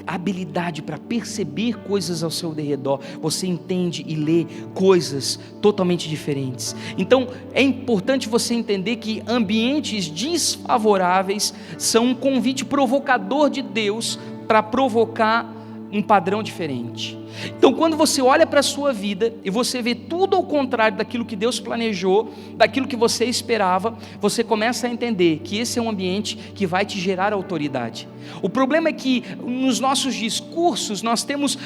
habilidade para perceber coisas ao seu derredor. Você entende e lê coisas totalmente diferentes. Então é importante você entender que ambientes desfavoráveis são um convite provocador de Deus para provocar um padrão diferente. Então, quando você olha para a sua vida e você vê tudo ao contrário daquilo que Deus planejou, daquilo que você esperava, você começa a entender que esse é um ambiente que vai te gerar autoridade. O problema é que nos nossos discursos nós temos,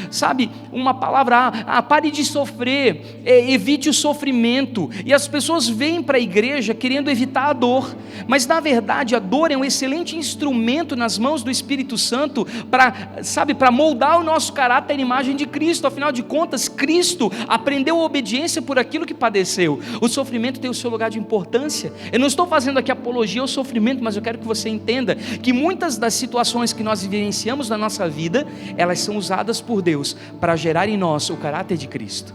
uma palavra, pare de sofrer, evite o sofrimento, e as pessoas vêm para a igreja querendo evitar a dor, mas na verdade a dor é um excelente instrumento nas mãos do Espírito Santo para moldar o nosso caráter à imagem de Cristo. Afinal de contas, Cristo aprendeu a obediência por aquilo que padeceu. O sofrimento tem o seu lugar de importância. Eu não estou fazendo aqui apologia ao sofrimento, mas eu quero que você entenda que muitas das situações que nós vivenciamos na nossa vida, elas são usadas por Deus para gerar em nós o caráter de Cristo.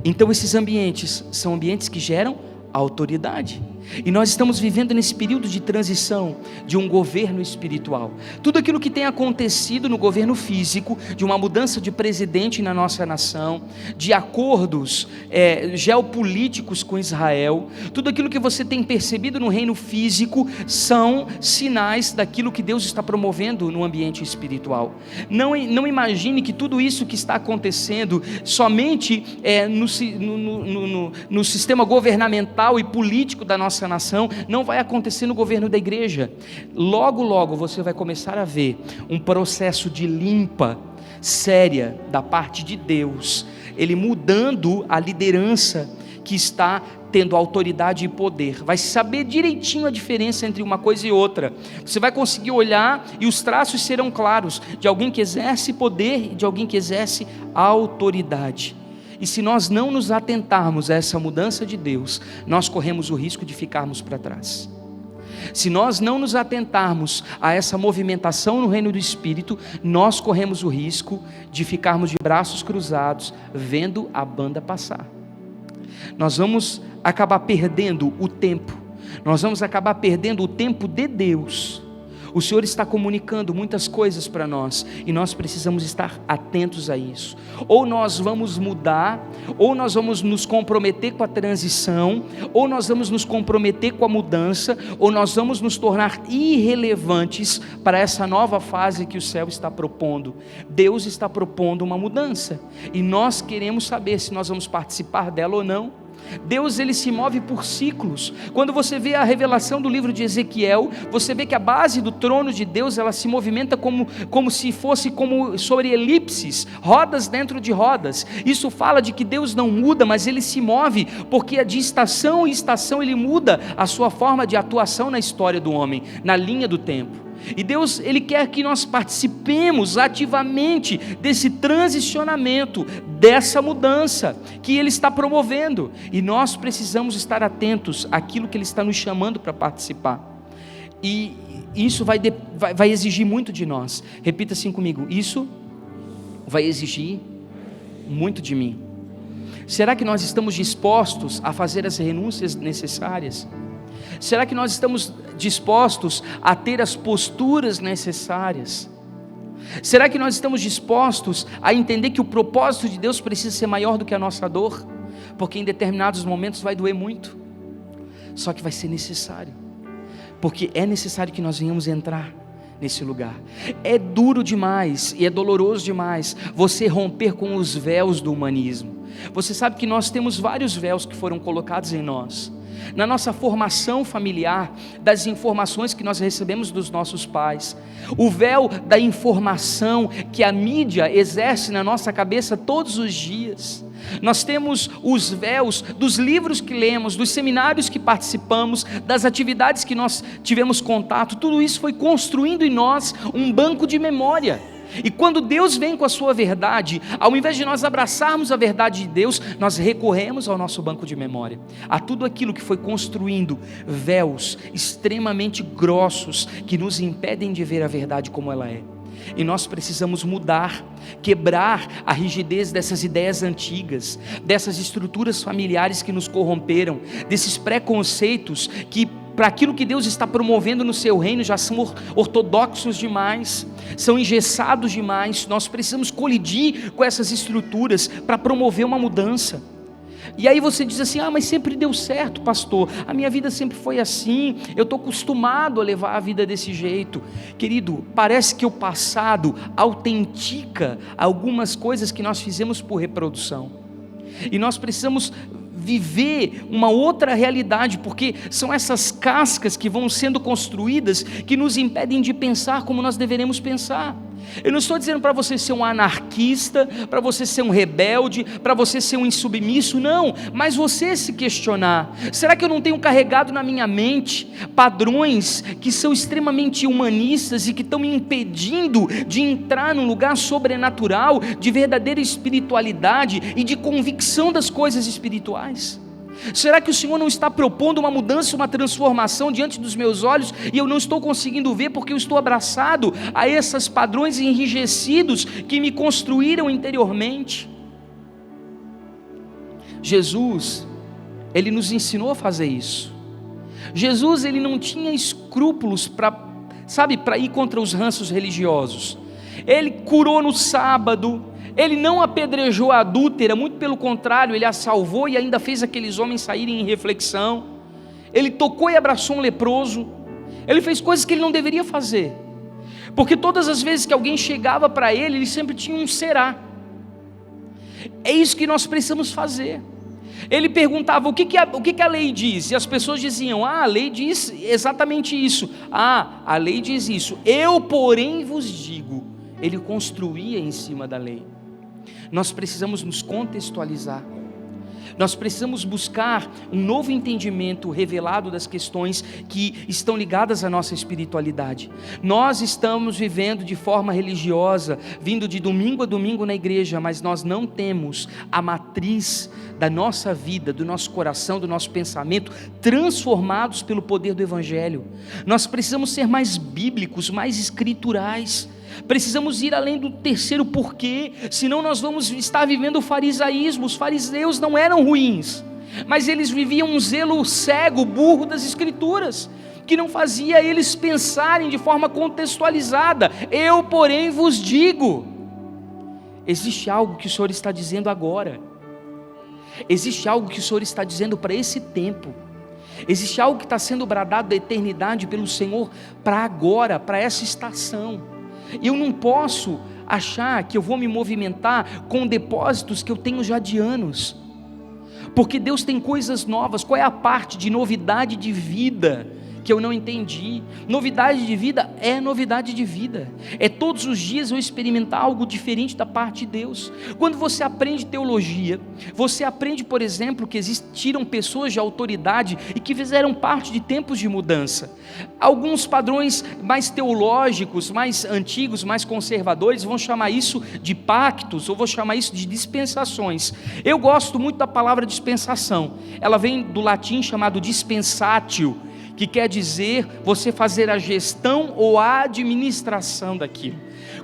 Então esses ambientes são ambientes que geram autoridade. E nós estamos vivendo nesse período de transição de um governo espiritual. Tudo aquilo que tem acontecido no governo físico, de uma mudança de presidente na nossa nação, de acordos geopolíticos com Israel, tudo aquilo que você tem percebido no reino físico são sinais daquilo que Deus está promovendo no ambiente espiritual. Não imagine que tudo isso que está acontecendo somente no sistema governamental e político da nossa nação, não vai acontecer no governo da igreja. Logo, logo você vai começar a ver um processo de limpa séria da parte de Deus, Ele mudando a liderança que está tendo autoridade e poder, vai saber direitinho a diferença entre uma coisa e outra. Você vai conseguir olhar e os traços serão claros, de alguém que exerce poder e de alguém que exerce autoridade. E se nós não nos atentarmos a essa mudança de Deus, nós corremos o risco de ficarmos para trás. Se nós não nos atentarmos a essa movimentação no reino do Espírito, nós corremos o risco de ficarmos de braços cruzados, vendo a banda passar. Nós vamos acabar perdendo o tempo. Nós vamos acabar perdendo o tempo de Deus. O Senhor está comunicando muitas coisas para nós, e nós precisamos estar atentos a isso. Ou nós vamos mudar, ou nós vamos nos comprometer com a transição, ou nós vamos nos comprometer com a mudança, ou nós vamos nos tornar irrelevantes para essa nova fase que o céu está propondo. Deus está propondo uma mudança, e nós queremos saber se nós vamos participar dela ou não. Deus, ele se move por ciclos. Quando você vê a revelação do livro de Ezequiel, você vê que a base do trono de Deus, ela se movimenta como se fosse como sobre elipses, rodas dentro de rodas. Isso fala de que Deus não muda, mas ele se move, porque de estação em estação ele muda a sua forma de atuação na história do homem, na linha do tempo. E Deus, ele quer que nós participemos ativamente desse transicionamento, dessa mudança que ele está promovendo, e nós precisamos estar atentos àquilo que ele está nos chamando para participar. E isso vai exigir muito de nós. Repita assim comigo: isso vai exigir muito de mim. Será que nós estamos dispostos a fazer as renúncias necessárias? Será que nós estamos dispostos a ter as posturas necessárias? Será que nós estamos dispostos a entender que o propósito de Deus precisa ser maior do que a nossa dor? Porque em determinados momentos vai doer muito, só que vai ser necessário, porque é necessário que nós venhamos entrar nesse lugar. É duro demais e é doloroso demais você romper com os véus do humanismo. Você sabe que nós temos vários véus que foram colocados em nós, na nossa formação familiar, das informações que nós recebemos dos nossos pais, o véu da informação que a mídia exerce na nossa cabeça todos os dias. Nós temos os véus dos livros que lemos, dos seminários que participamos, das atividades que nós tivemos contato. Tudo isso foi construindo em nós um banco de memória. E quando Deus vem com a sua verdade, ao invés de nós abraçarmos a verdade de Deus, nós recorremos ao nosso banco de memória, a tudo aquilo que foi construindo véus extremamente grossos, que nos impedem de ver a verdade como ela é. E nós precisamos mudar, quebrar a rigidez dessas ideias antigas, dessas estruturas familiares que nos corromperam, desses preconceitos que, para aquilo que Deus está promovendo no seu reino, já são ortodoxos demais, são engessados demais. Nós precisamos colidir com essas estruturas para promover uma mudança. E aí você diz assim: mas sempre deu certo, pastor, a minha vida sempre foi assim, eu estou acostumado a levar a vida desse jeito. Querido, parece que o passado autentica algumas coisas que nós fizemos por reprodução, e nós precisamos viver uma outra realidade, porque são essas cascas que vão sendo construídas que nos impedem de pensar como nós deveremos pensar. Eu não estou dizendo para você ser um anarquista, para você ser um rebelde, para você ser um insubmisso, não, mas você se questionar: será que eu não tenho carregado na minha mente padrões que são extremamente humanistas e que estão me impedindo de entrar num lugar sobrenatural, de verdadeira espiritualidade e de convicção das coisas espirituais? Será que o Senhor não está propondo uma mudança, uma transformação diante dos meus olhos, e eu não estou conseguindo ver porque eu estou abraçado a esses padrões enrijecidos que me construíram interiormente? Jesus, ele nos ensinou a fazer isso. Jesus, ele não tinha escrúpulos para ir contra os ranços religiosos. Ele curou no sábado, ele não apedrejou a adúltera, muito pelo contrário, ele a salvou e ainda fez aqueles homens saírem em reflexão. Ele tocou e abraçou um leproso. Ele fez coisas que ele não deveria fazer, porque todas as vezes que alguém chegava para ele sempre tinha um será. É isso que nós precisamos fazer. Ele perguntava: o que a lei diz? E as pessoas diziam: a lei diz exatamente isso. A lei diz isso, eu porém vos digo. Ele construía em cima da lei. Nós precisamos nos contextualizar, nós precisamos buscar um novo entendimento revelado das questões que estão ligadas à nossa espiritualidade. Nós estamos vivendo de forma religiosa, vindo de domingo a domingo na igreja, mas nós não temos a matriz da nossa vida, do nosso coração, do nosso pensamento, transformados pelo poder do Evangelho. Nós precisamos ser mais bíblicos, mais escriturais. Precisamos ir além do terceiro porquê, senão nós vamos estar vivendo o farisaísmo. Os fariseus não eram ruins, mas eles viviam um zelo cego, burro das escrituras. que não fazia eles pensarem de forma contextualizada. Eu, porém, vos digo. Existe algo que o Senhor está dizendo agora. Existe algo que o Senhor está dizendo para esse tempo. Existe algo que está sendo bradado da eternidade pelo Senhor para agora, para essa estação. Eu não posso achar que eu vou me movimentar com depósitos que eu tenho já de anos, porque Deus tem coisas novas. Qual é a parte de novidade de vida que eu não entendi? Novidade de vida é novidade de vida, é todos os dias eu experimentar algo diferente da parte de Deus. Quando você aprende teologia, você aprende, por exemplo, que existiram pessoas de autoridade e que fizeram parte de tempos de mudança. Alguns padrões mais teológicos, mais antigos, mais conservadores, vão chamar isso de pactos, ou vou chamar isso de dispensações. Eu gosto muito da palavra dispensação. Ela vem do latim chamado dispensatio, que quer dizer você fazer a gestão ou a administração daquilo.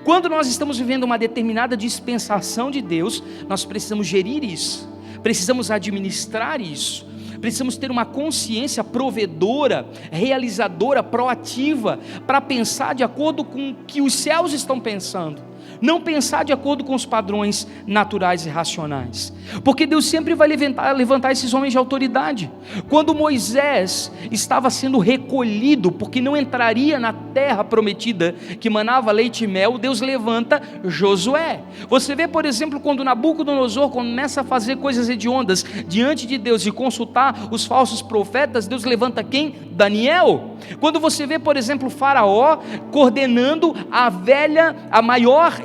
Quando nós estamos vivendo uma determinada dispensação de Deus, nós precisamos gerir isso, precisamos administrar isso, precisamos ter uma consciência provedora, realizadora, proativa, para pensar de acordo com o que os céus estão pensando, não pensar de acordo com os padrões naturais e racionais, porque Deus sempre vai levantar esses homens de autoridade. Quando Moisés estava sendo recolhido, porque não entraria na terra prometida, que manava leite e mel, Deus levanta Josué. Você vê, por exemplo, quando Nabucodonosor começa a fazer coisas hediondas diante de Deus e consultar os falsos profetas, Deus levanta quem? Daniel. Quando você vê, por exemplo, Faraó coordenando a maior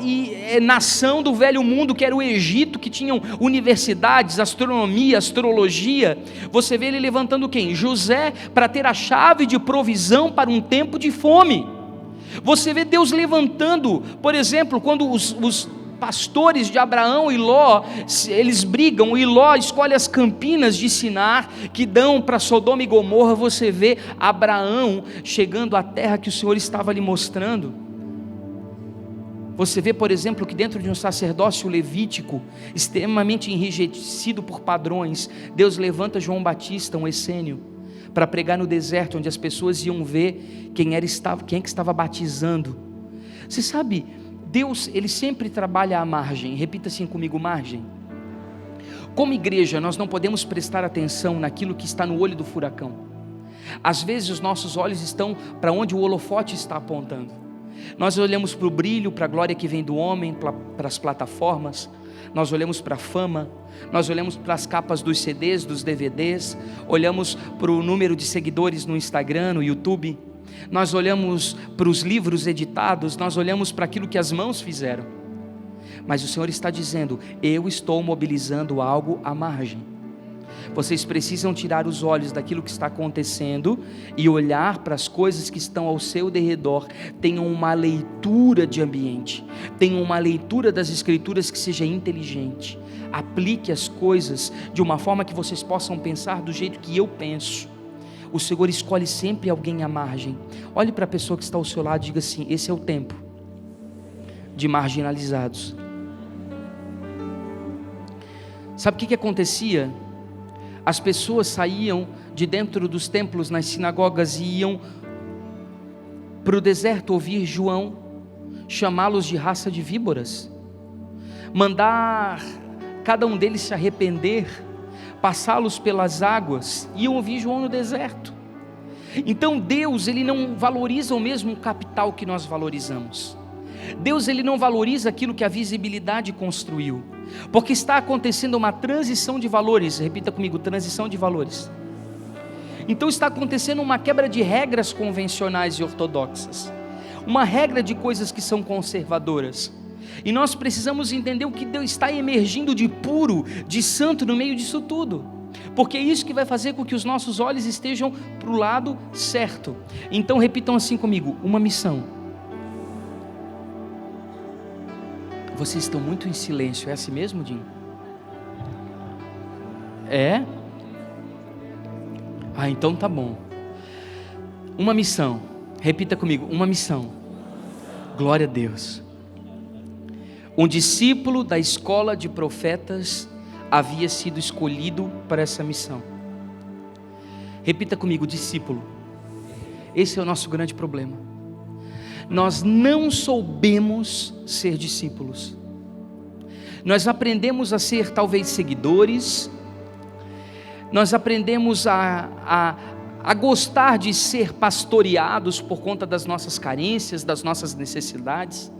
nação do velho mundo, que era o Egito, que tinham universidades, astronomia, astrologia, você vê ele levantando quem? José, para ter a chave de provisão para um tempo de fome. Você vê Deus levantando, por exemplo, quando os pastores de Abraão e Ló, eles brigam, e Ló escolhe as campinas de Sinar, que dão para Sodoma e Gomorra. Você vê Abraão chegando à terra que o Senhor estava lhe mostrando. Você vê, por exemplo, que dentro de um sacerdócio levítico, extremamente enrijecido por padrões, Deus levanta João Batista, um essênio, para pregar no deserto, onde as pessoas iam ver quem é que estava batizando. Você sabe, Deus, Ele sempre trabalha à margem. Repita assim comigo: margem. Como igreja, nós não podemos prestar atenção naquilo que está no olho do furacão. Às vezes os nossos olhos estão para onde o holofote está apontando. Nós olhamos para o brilho, para a glória que vem do homem, para as plataformas, nós olhamos para a fama, nós olhamos para as capas dos CDs, dos DVDs, olhamos para o número de seguidores no Instagram, no YouTube, nós olhamos para os livros editados, nós olhamos para aquilo que as mãos fizeram. Mas o Senhor está dizendo: eu estou mobilizando algo à margem. Vocês precisam tirar os olhos daquilo que está acontecendo e olhar para as coisas que estão ao seu derredor. Tenham uma leitura de ambiente, tenham uma leitura das Escrituras que seja inteligente. Aplique as coisas de uma forma que vocês possam pensar do jeito que eu penso. O Senhor escolhe sempre alguém à margem. Olhe para a pessoa que está ao seu lado e diga assim: esse é o tempo de marginalizados. Sabe o que acontecia? As pessoas saíam de dentro dos templos, nas sinagogas, e iam para o deserto ouvir João, chamá-los de raça de víboras, mandar cada um deles se arrepender, passá-los pelas águas. Iam ouvir João no deserto. Então Deus, Ele não valoriza o mesmo capital que nós valorizamos. Deus, Ele não valoriza aquilo que a visibilidade construiu, porque está acontecendo uma transição de valores. Repita comigo: transição de valores. Então está acontecendo uma quebra de regras convencionais e ortodoxas, uma regra de coisas que são conservadoras, e nós precisamos entender o que Deus está emergindo de puro, de santo no meio disso tudo, porque é isso que vai fazer com que os nossos olhos estejam para o lado certo. Então repitam assim comigo: uma missão. Vocês estão muito em silêncio, é assim mesmo, Dinho? É? Então tá bom. Uma missão. Repita comigo: uma missão. Glória a Deus. Um discípulo da escola de profetas havia sido escolhido para essa missão. Repita comigo: discípulo. Esse é o nosso grande problema. Nós não soubemos ser discípulos. Nós aprendemos a ser talvez seguidores, nós aprendemos a gostar de ser pastoreados por conta das nossas carências, das nossas necessidades,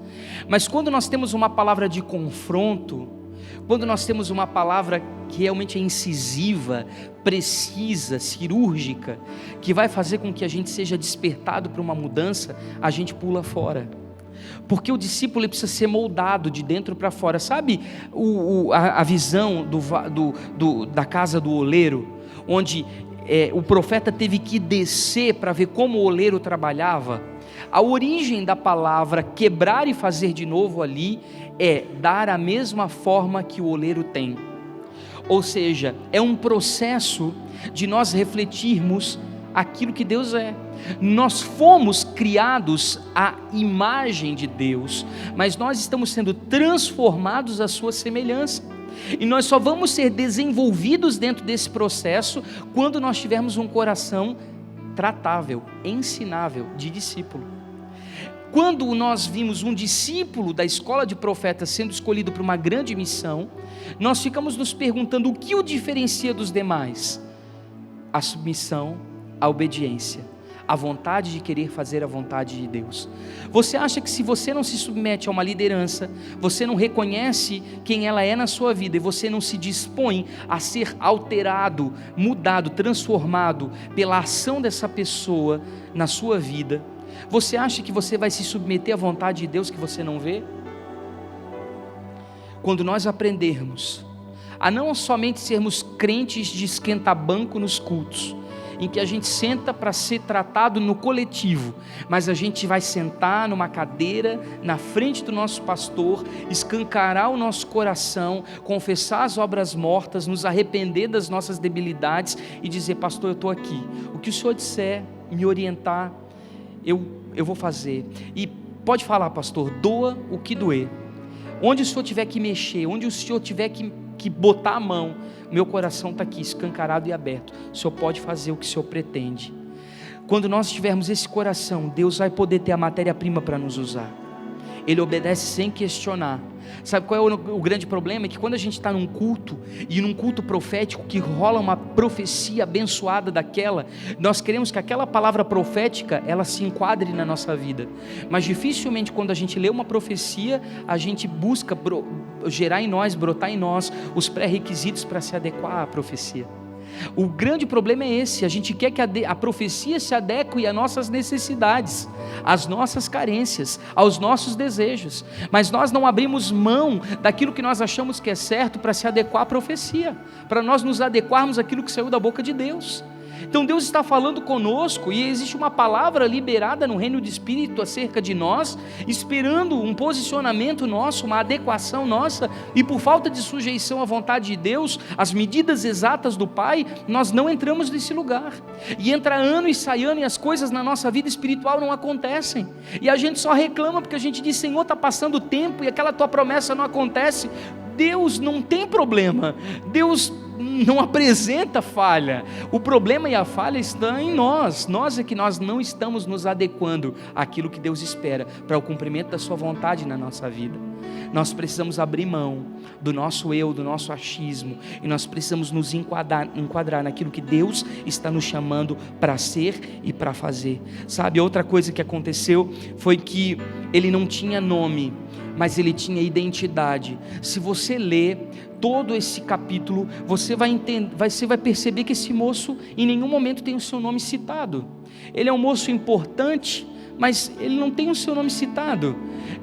mas quando nós temos uma palavra de confronto, quando nós temos uma palavra que realmente é incisiva, precisa, cirúrgica, que vai fazer com que a gente seja despertado para uma mudança, a gente pula fora. Porque o discípulo precisa ser moldado de dentro para fora. Sabe a visão da casa do oleiro, onde o profeta teve que descer para ver como o oleiro trabalhava? A origem da palavra quebrar e fazer de novo ali é dar a mesma forma que o oleiro tem. Ou seja, é um processo de nós refletirmos aquilo que Deus é. Nós fomos criados à imagem de Deus, mas nós estamos sendo transformados à sua semelhança, e nós só vamos ser desenvolvidos dentro desse processo quando nós tivermos um coração tratável, ensinável, de discípulo. Quando nós vimos um discípulo da escola de profetas sendo escolhido para uma grande missão, nós ficamos nos perguntando o que o diferencia dos demais? A submissão, a obediência, a vontade de querer fazer a vontade de Deus. Você acha que se você não se submete a uma liderança, você não reconhece quem ela é na sua vida, e você não se dispõe a ser alterado, mudado, transformado pela ação dessa pessoa na sua vida, você acha que você vai se submeter à vontade de Deus que você não vê? Quando nós aprendermos a não somente sermos crentes de esquenta-banco nos cultos, em que a gente senta para ser tratado no coletivo, mas a gente vai sentar numa cadeira na frente do nosso pastor, escancarar o nosso coração, confessar as obras mortas, nos arrepender das nossas debilidades e dizer: pastor, eu estou aqui, o que o senhor disser, me orientar, eu vou fazer. E pode falar, pastor, doa o que doer, onde o senhor tiver que mexer, onde o senhor tiver que botar a mão, meu coração está aqui escancarado e aberto, o Senhor pode fazer o que o Senhor pretende. Quando nós tivermos esse coração, Deus vai poder ter a matéria-prima para nos usar. Ele obedece sem questionar. Sabe qual é o grande problema? É que quando a gente está num culto, e num culto profético, que rola uma profecia abençoada daquela, nós queremos que aquela palavra profética, ela se enquadre na nossa vida, mas dificilmente quando a gente lê uma profecia, a gente busca gerar em nós, brotar em nós, os pré-requisitos para se adequar à profecia. O grande problema é esse: a gente quer que a profecia se adeque às nossas necessidades, às nossas carências, aos nossos desejos, mas nós não abrimos mão daquilo que nós achamos que é certo para se adequar à profecia, para nós nos adequarmos àquilo que saiu da boca de Deus. Então Deus está falando conosco, e existe uma palavra liberada no reino do Espírito acerca de nós, esperando um posicionamento nosso, uma adequação nossa, e por falta de sujeição à vontade de Deus, as medidas exatas do Pai, nós não entramos nesse lugar, e entra ano e sai ano, e as coisas na nossa vida espiritual não acontecem, e a gente só reclama porque a gente diz: Senhor, está passando o tempo e aquela tua promessa não acontece. Deus não tem problema, Deus não apresenta falha, o problema e a falha estão em nós é que nós não estamos nos adequando àquilo que Deus espera para o cumprimento da sua vontade na nossa vida. Nós precisamos abrir mão do nosso eu, do nosso achismo, e nós precisamos nos enquadrar naquilo que Deus está nos chamando para ser e para fazer. Sabe, outra coisa que aconteceu foi que ele não tinha nome, mas ele tinha identidade. Se você ler todo esse capítulo, você vai perceber que esse moço em nenhum momento tem o seu nome citado. Ele é um moço importante, mas ele não tem o seu nome citado.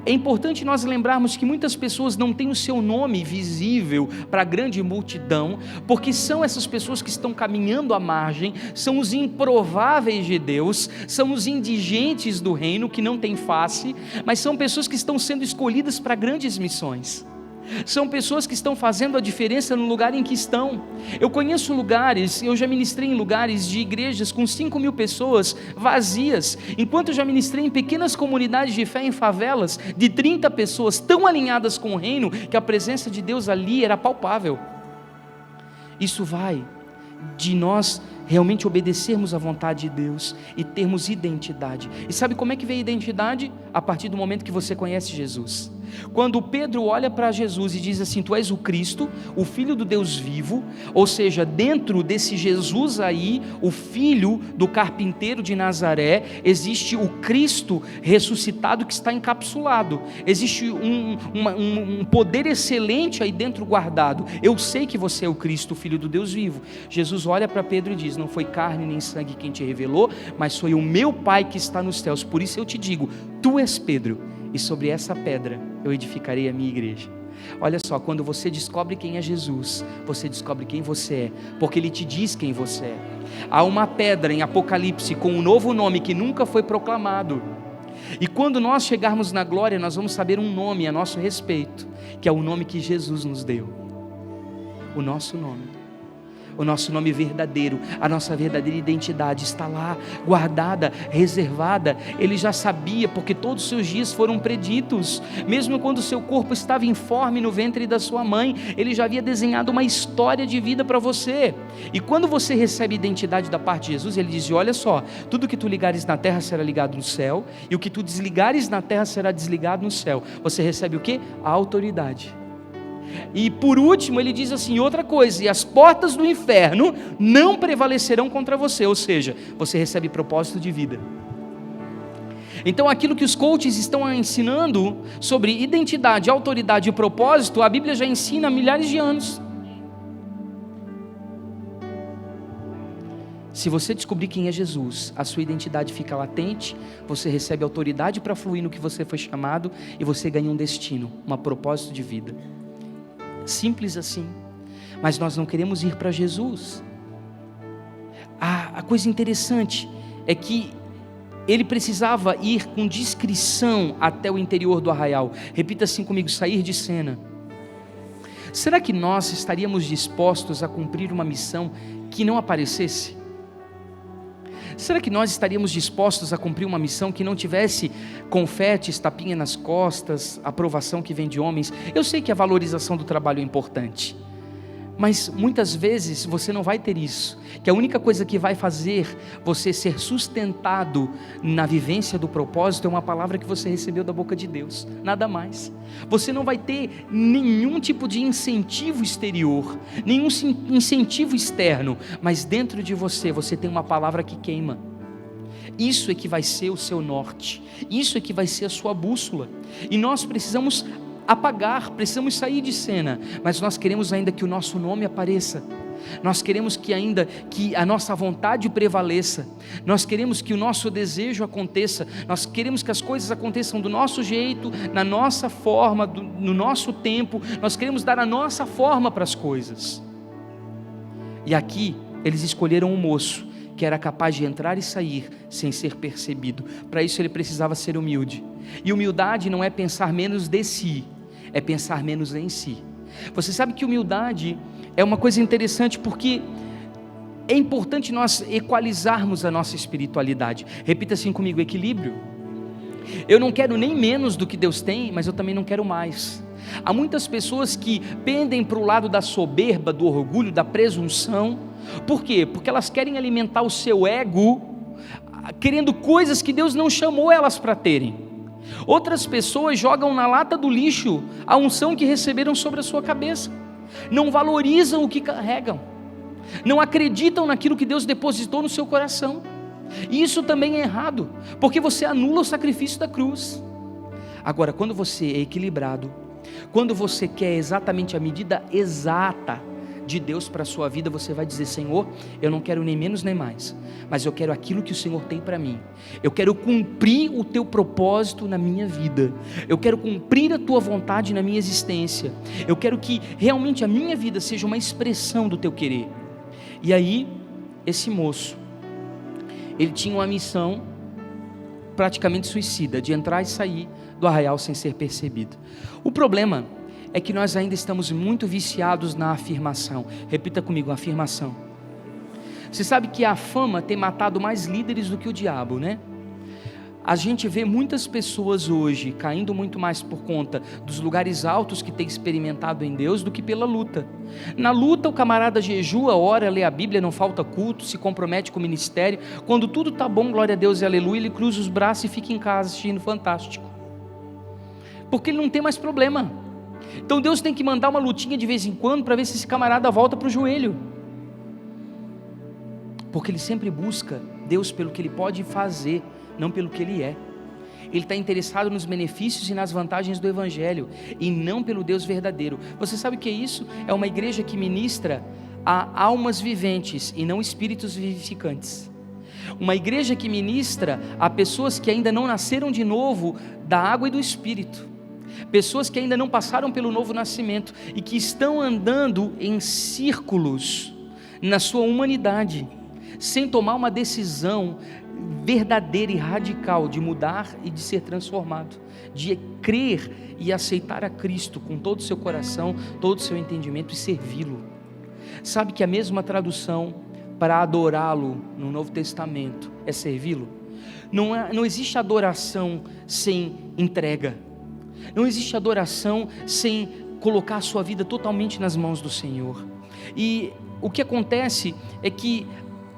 É importante nós lembrarmos que muitas pessoas não têm o seu nome visível para a grande multidão, porque são essas pessoas que estão caminhando à margem, são os improváveis de Deus, são os indigentes do reino que não têm face, mas são pessoas que estão sendo escolhidas para grandes missões. São pessoas que estão fazendo a diferença no lugar em que estão. Eu conheço lugares, eu já ministrei em lugares de igrejas com 5.000 pessoas vazias, enquanto eu já ministrei em pequenas comunidades de fé em favelas de 30 pessoas, tão alinhadas com o reino, que a presença de Deus ali era palpável. Isso vai de nós realmente obedecermos à vontade de Deus e termos identidade. E sabe como é que vem a identidade? A partir do momento que você conhece Jesus. Quando Pedro olha para Jesus e diz assim: tu és o Cristo, o Filho do Deus vivo, ou seja, dentro desse Jesus aí, o filho do carpinteiro de Nazaré, existe o Cristo ressuscitado que está encapsulado, existe um poder excelente aí dentro guardado. Eu sei que você é o Cristo, o Filho do Deus vivo. Jesus olha para Pedro e diz: não foi carne nem sangue quem te revelou, mas foi o meu Pai que está nos céus. Por isso eu te digo, tu és Pedro, e sobre essa pedra eu edificarei a minha igreja. Olha só, quando você descobre quem é Jesus, você descobre quem você é, porque Ele te diz quem você é. Há uma pedra em Apocalipse com um novo nome que nunca foi proclamado, e quando nós chegarmos na glória, nós vamos saber um nome a nosso respeito, que é o nome que Jesus nos deu, o nosso nome verdadeiro, a nossa verdadeira identidade está lá, guardada, reservada. Ele já sabia, porque todos os seus dias foram preditos, mesmo quando o seu corpo estava informe no ventre da sua mãe, Ele já havia desenhado uma história de vida para você. E quando você recebe identidade da parte de Jesus, Ele diz: olha só, tudo que tu ligares na terra será ligado no céu, e o que tu desligares na terra será desligado no céu. Você recebe o que? A autoridade. E por último ele diz assim, outra coisa: e as portas do inferno não prevalecerão contra você. Ou seja, você recebe propósito de vida. Então aquilo que os coaches estão ensinando sobre identidade, autoridade e propósito, a Bíblia já ensina há milhares de anos. Se você descobrir quem é Jesus, a sua identidade fica latente, você recebe autoridade para fluir no que você foi chamado, e você ganha um destino, um propósito de vida. Simples assim. Mas nós não queremos ir para Jesus. A coisa interessante é que ele precisava ir com discrição até o interior do arraial. Repita assim comigo: sair de cena. Será que nós estaríamos dispostos a cumprir uma missão que não aparecesse? Será que nós estaríamos dispostos a cumprir uma missão que não tivesse confetes, tapinha nas costas, aprovação que vem de homens? Eu sei que a valorização do trabalho é importante, mas muitas vezes você não vai ter isso, que a única coisa que vai fazer você ser sustentado na vivência do propósito é uma palavra que você recebeu da boca de Deus, nada mais. Você não vai ter nenhum tipo de incentivo exterior, nenhum incentivo externo, mas dentro de você, você tem uma palavra que queima. Isso é que vai ser o seu norte, isso é que vai ser a sua bússola, e nós precisamos apagar, precisamos sair de cena, mas nós queremos ainda que o nosso nome apareça, nós queremos que ainda que a nossa vontade prevaleça, nós queremos que o nosso desejo aconteça, nós queremos que as coisas aconteçam do nosso jeito, na nossa forma, no nosso tempo, nós queremos dar a nossa forma para as coisas. E aqui eles escolheram um moço que era capaz de entrar e sair sem ser percebido. Para isso ele precisava ser humilde, e humildade não é pensar menos de si, é pensar menos em si. Você sabe que humildade é uma coisa interessante, porque é importante nós equalizarmos a nossa espiritualidade. Repita assim comigo: equilíbrio. Eu não quero nem menos do que Deus tem, mas eu também não quero mais. Há muitas pessoas que pendem para o lado da soberba, do orgulho, da presunção. Por quê? Porque elas querem alimentar o seu ego, querendo coisas que Deus não chamou elas para terem. Outras pessoas jogam na lata do lixo a unção que receberam sobre a sua cabeça, não valorizam o que carregam, não acreditam naquilo que Deus depositou no seu coração, e isso também é errado, porque você anula o sacrifício da cruz. Agora, quando você é equilibrado, quando você quer exatamente a medida exata de Deus para a sua vida, você vai dizer: Senhor, eu não quero nem menos nem mais, mas eu quero aquilo que o Senhor tem para mim. Eu quero cumprir o teu propósito na minha vida, eu quero cumprir a tua vontade na minha existência, eu quero que realmente a minha vida seja uma expressão do teu querer. E aí, esse moço, ele tinha uma missão praticamente suicida, de entrar e sair do arraial sem ser percebido. O problema é que nós ainda estamos muito viciados na afirmação. Repita comigo: afirmação. Você sabe que a fama tem matado mais líderes do que o diabo, né? A gente vê muitas pessoas hoje caindo muito mais por conta dos lugares altos que tem experimentado em Deus do que pela luta. Na luta o camarada jejua, ora, lê a Bíblia, não falta culto, se compromete com o ministério. Quando tudo está bom, glória a Deus e aleluia, ele cruza os braços e fica em casa assistindo Fantástico. Porque ele não tem mais problema. Então Deus tem que mandar uma lutinha de vez em quando para ver se esse camarada volta para o joelho. Porque ele sempre busca Deus pelo que ele pode fazer, não pelo que ele é. Ele está interessado nos benefícios e nas vantagens do Evangelho, e não pelo Deus verdadeiro. Você sabe o que é isso? É uma igreja que ministra a almas viventes e não espíritos vivificantes. Uma igreja que ministra a pessoas que ainda não nasceram de novo da água e do Espírito. Pessoas que ainda não passaram pelo novo nascimento e que estão andando em círculos na sua humanidade, sem tomar uma decisão verdadeira e radical de mudar e de ser transformado, de crer e aceitar a Cristo com todo o seu coração, todo o seu entendimento e servi-lo. Sabe que a mesma tradução para adorá-lo no Novo Testamento é servi-lo? Não existe adoração sem entrega, não existe adoração sem colocar a sua vida totalmente nas mãos do Senhor. E o que acontece é que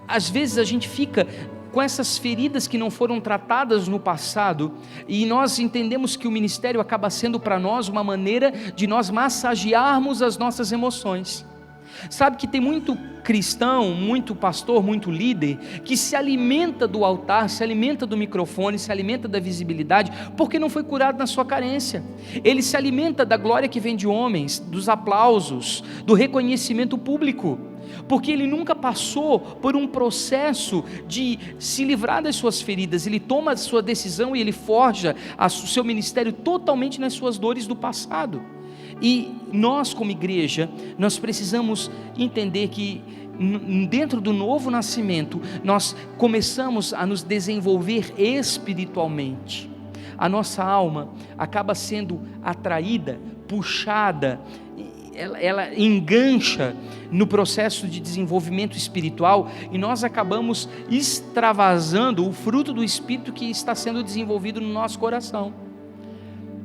às vezes a gente fica com essas feridas que não foram tratadas no passado, e nós entendemos que o ministério acaba sendo para nós uma maneira de nós massagearmos as nossas emoções. Sabe que tem muito cristão, muito pastor, muito líder, que se alimenta do altar, se alimenta do microfone, se alimenta da visibilidade, porque não foi curado na sua carência. Ele se alimenta da glória que vem de homens, dos aplausos, do reconhecimento público, porque ele nunca passou por um processo de se livrar das suas feridas. Ele toma a sua decisão e ele forja o seu ministério totalmente nas suas dores do passado. E nós como igreja, nós precisamos entender que dentro do novo nascimento, nós começamos a nos desenvolver espiritualmente. A nossa alma acaba sendo atraída, puxada, ela engancha no processo de desenvolvimento espiritual, e nós acabamos extravasando o fruto do Espírito que está sendo desenvolvido no nosso coração.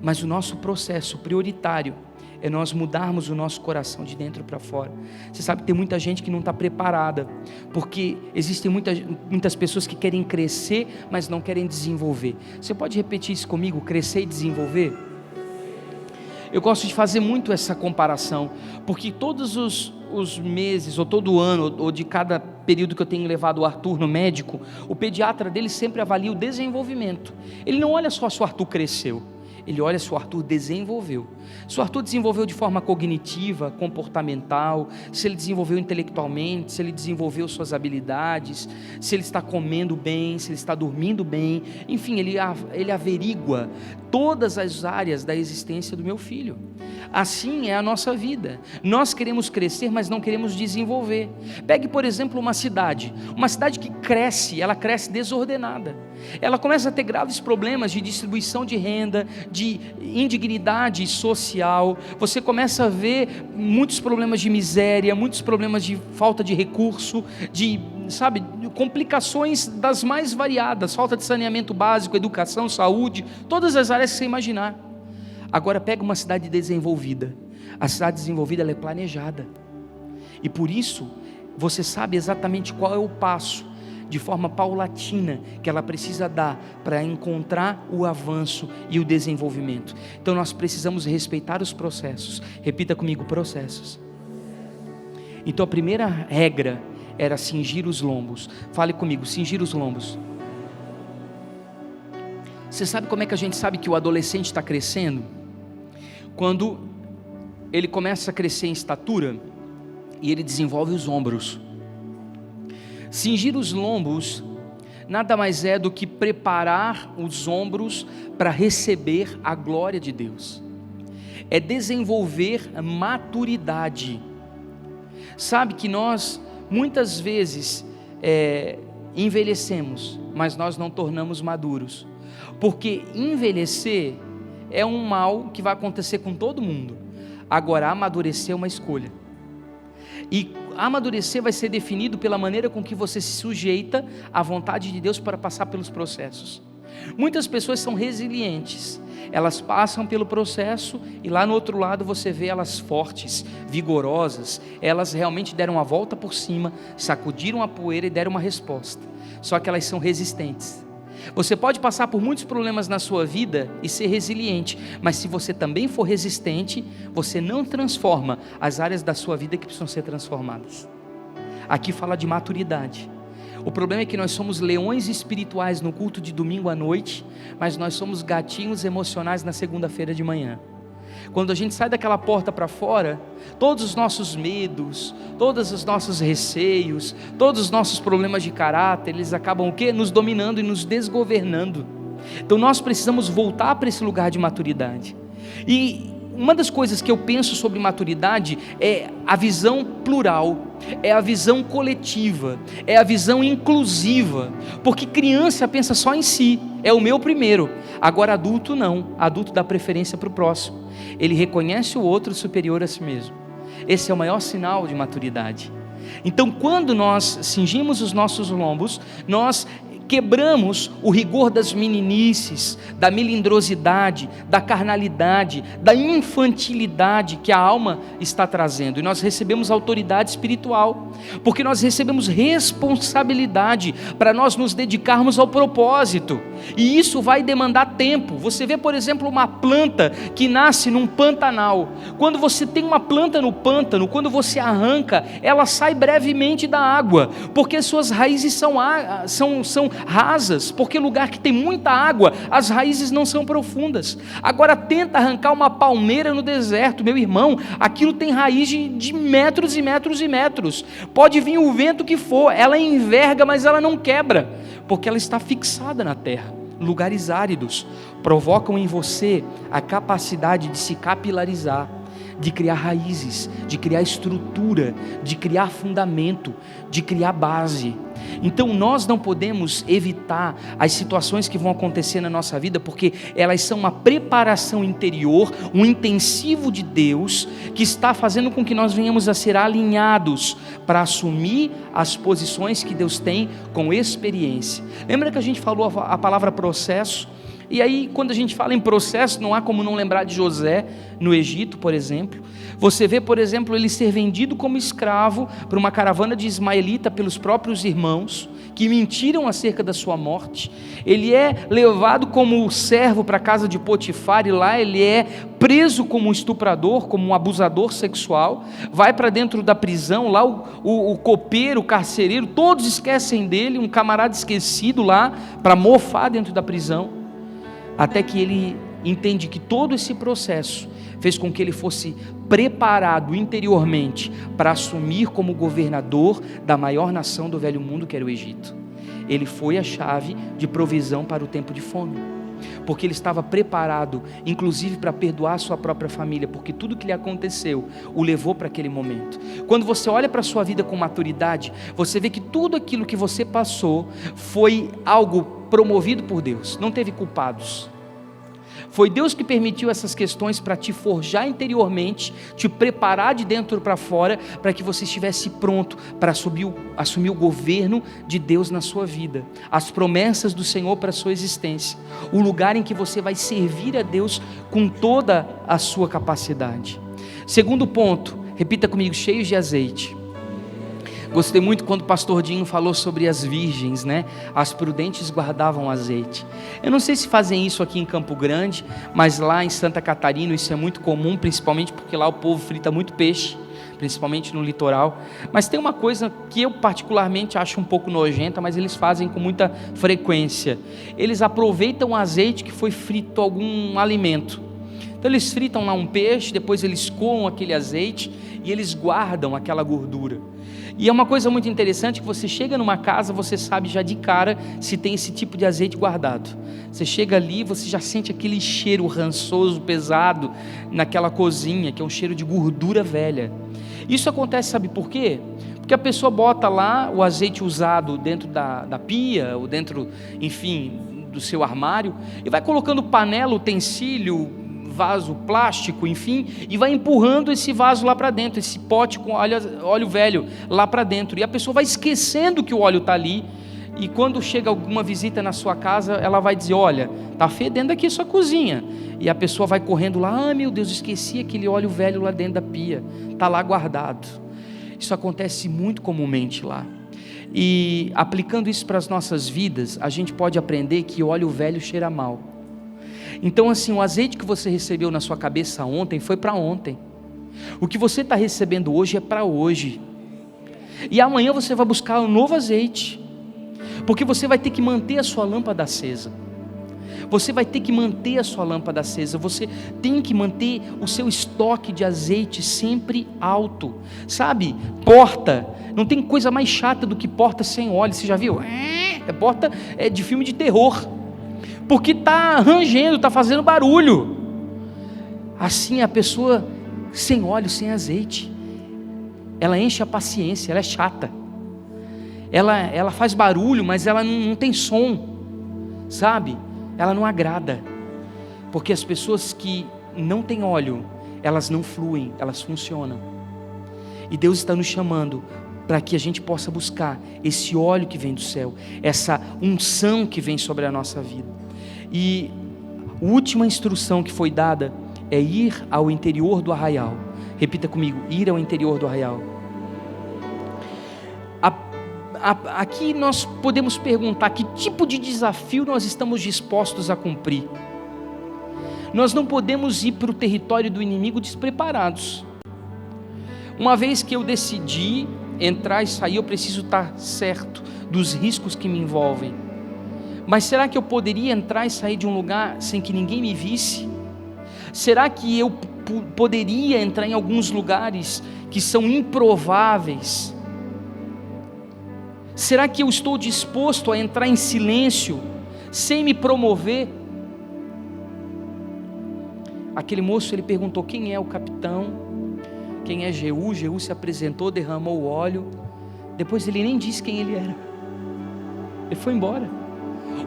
Mas o nosso processo prioritário é nós mudarmos o nosso coração de dentro para fora. Você sabe que tem muita gente que não está preparada, porque existem muitas pessoas que querem crescer, mas não querem desenvolver. Você pode repetir isso comigo? Crescer e desenvolver? Eu gosto de fazer muito essa comparação, porque todos os meses, ou todo ano, ou de cada período que eu tenho levado o Arthur no médico, o pediatra dele sempre avalia o desenvolvimento. Ele não olha só se o Arthur cresceu, ele olha se o Arthur desenvolveu. Se o Arthur desenvolveu de forma cognitiva, comportamental, se ele desenvolveu intelectualmente, se ele desenvolveu suas habilidades, se ele está comendo bem, se ele está dormindo bem, enfim, ele averigua todas as áreas da existência do meu filho. Assim é a nossa vida. Nós queremos crescer, mas não queremos desenvolver. Pegue, por exemplo, uma cidade que cresce, ela cresce desordenada. Ela começa a ter graves problemas de distribuição de renda, de indignidade social. Você começa a ver muitos problemas de miséria, muitos problemas de falta de recurso, complicações das mais variadas, falta de saneamento básico, educação, saúde, todas as áreas que você imaginar. Agora pega uma cidade desenvolvida. A cidade desenvolvida, ela é planejada, e por isso você sabe exatamente qual é o passo, de forma paulatina, que ela precisa dar para encontrar o avanço e o desenvolvimento. Então nós precisamos respeitar os processos. Repita comigo: processos. Então a primeira regra era cingir os lombos. Fale comigo: cingir os lombos. Você sabe como é que a gente sabe que o adolescente está crescendo? Quando ele começa a crescer em estatura e ele desenvolve os ombros. Cingir os lombos nada mais é do que preparar os ombros para receber a glória de Deus. É desenvolver maturidade. Sabe que nós muitas vezes envelhecemos, mas nós não tornamos maduros, porque envelhecer é um mal que vai acontecer com todo mundo. Agora, amadurecer é uma escolha, e amadurecer vai ser definido pela maneira com que você se sujeita à vontade de Deus para passar pelos processos. Muitas pessoas são resilientes, elas passam pelo processo e lá no outro lado você vê elas fortes, vigorosas, elas realmente deram a volta por cima, sacudiram a poeira e deram uma resposta, só que elas são resistentes. Você pode passar por muitos problemas na sua vida e ser resiliente, mas se você também for resistente, você não transforma as áreas da sua vida que precisam ser transformadas. Aqui fala de maturidade. O problema é que nós somos leões espirituais no culto de domingo à noite, mas nós somos gatinhos emocionais na segunda-feira de manhã. Quando a gente sai daquela porta para fora, todos os nossos medos, todos os nossos receios, todos os nossos problemas de caráter, eles acabam o quê? Nos dominando e nos desgovernando. Então nós precisamos voltar para esse lugar de maturidade. E uma das coisas que eu penso sobre maturidade é a visão plural, é a visão coletiva, é a visão inclusiva, porque criança pensa só em si, é o meu primeiro, agora adulto não, adulto dá preferência para o próximo, ele reconhece o outro superior a si mesmo, esse é o maior sinal de maturidade. Então quando nós cingimos os nossos lombos, nós quebramos o rigor das meninices, da melindrosidade, da carnalidade, da infantilidade que a alma está trazendo, e nós recebemos autoridade espiritual, porque nós recebemos responsabilidade para nós nos dedicarmos ao propósito, e isso vai demandar tempo. Você vê, por exemplo, uma planta que nasce num pantanal. Quando você tem uma planta no pântano, quando você arranca, ela sai brevemente da água, porque suas raízes são rasas, porque lugar que tem muita água, as raízes não são profundas. Agora tenta arrancar uma palmeira no deserto, meu irmão, aquilo tem raiz de metros e metros e metros, pode vir o vento que for, ela enverga, mas ela não quebra, porque ela está fixada na terra. Lugares áridos provocam em você a capacidade de se capilarizar, de criar raízes, de criar estrutura, de criar fundamento, de criar base. Então nós não podemos evitar as situações que vão acontecer na nossa vida, porque elas são uma preparação interior, um intensivo de Deus, que está fazendo com que nós venhamos a ser alinhados para assumir as posições que Deus tem com experiência. Lembra que a gente falou a palavra processo? E aí, quando a gente fala em processo, não há como não lembrar de José no Egito, por exemplo. Você vê, por exemplo, ele ser vendido como escravo para uma caravana de ismaelita pelos próprios irmãos, que mentiram acerca da sua morte. Ele é levado como servo para a casa de Potifar, e lá ele é preso como um estuprador, como um abusador sexual. Vai para dentro da prisão, lá o copeiro, o carcereiro, todos esquecem dele, um camarada esquecido lá para mofar dentro da prisão. Até que ele entende que todo esse processo fez com que ele fosse preparado interiormente para assumir como governador da maior nação do velho mundo, que era o Egito. Ele foi a chave de provisão para o tempo de fome, porque ele estava preparado, inclusive para perdoar a sua própria família, porque tudo que lhe aconteceu o levou para aquele momento. Quando você olha para a sua vida com maturidade, você vê que tudo aquilo que você passou foi algo promovido por Deus, não teve culpados. Foi Deus que permitiu essas questões para te forjar interiormente, te preparar de dentro para fora, para que você estivesse pronto para assumir o governo de Deus na sua vida, as promessas do Senhor para a sua existência, o lugar em que você vai servir a Deus com toda a sua capacidade. Segundo ponto, repita comigo: cheios de azeite. Gostei muito quando o pastor Dinho falou sobre as virgens, né? As prudentes guardavam azeite. Eu não sei se fazem isso aqui em Campo Grande, mas lá em Santa Catarina isso é muito comum, principalmente porque lá o povo frita muito peixe, principalmente no litoral. Mas tem uma coisa que eu particularmente acho um pouco nojenta, mas eles fazem com muita frequência. Eles aproveitam o azeite que foi frito algum alimento. Então eles fritam lá um peixe, depois eles coam aquele azeite e eles guardam aquela gordura. E é uma coisa muito interessante que você chega numa casa, você sabe já de cara se tem esse tipo de azeite guardado. Você chega ali, você já sente aquele cheiro rançoso, pesado, naquela cozinha, que é um cheiro de gordura velha. Isso acontece, sabe por quê? Porque a pessoa bota lá o azeite usado dentro da pia, ou dentro, enfim, do seu armário, e vai colocando panela, utensílio, vaso plástico, enfim, e vai empurrando esse vaso lá para dentro, esse pote com óleo velho lá para dentro, e a pessoa vai esquecendo que o óleo está ali, E quando chega alguma visita na sua casa, ela vai dizer: olha, está fedendo aqui a sua cozinha. E a pessoa vai correndo lá: ah, meu Deus, esqueci aquele óleo velho lá dentro da pia, está lá guardado. Isso acontece muito comumente lá. E aplicando isso para as nossas vidas, a gente pode aprender que óleo velho cheira mal. Então assim, o azeite que você recebeu na sua cabeça ontem, foi para ontem. O que você está recebendo hoje é para hoje. E amanhã você vai buscar um novo azeite, porque você vai ter que manter a sua lâmpada acesa. Você vai ter que manter a sua lâmpada acesa. Você tem que manter o seu estoque de azeite sempre alto. Sabe, porta, não tem coisa mais chata do que porta sem óleo. Você já viu? Porta de filme de terror, porque está rangendo, está fazendo barulho. Assim, a pessoa sem óleo, sem azeite, ela enche a paciência, ela é chata. Ela faz barulho, mas ela não tem som, sabe? Ela não agrada, porque as pessoas que não têm óleo, elas não fluem, elas funcionam. E Deus está nos chamando para que a gente possa buscar esse óleo que vem do céu, essa unção que vem sobre a nossa vida. E a última instrução que foi dada é ir ao interior do arraial. Repita comigo: ir ao interior do arraial. Aqui nós podemos perguntar: que tipo de desafio nós estamos dispostos a cumprir? Nós não podemos ir para o território do inimigo despreparados. Uma vez que eu decidi entrar e sair, eu preciso estar certo dos riscos que me envolvem. Mas será que eu poderia entrar e sair de um lugar sem que ninguém me visse? Será que eu poderia entrar em alguns lugares que são improváveis? Será que eu estou disposto a entrar em silêncio, sem me promover? Aquele moço, ele perguntou: quem é o capitão? Quem é Jeú? Jeú se apresentou, derramou o óleo. Depois ele nem disse quem ele era. Ele foi embora.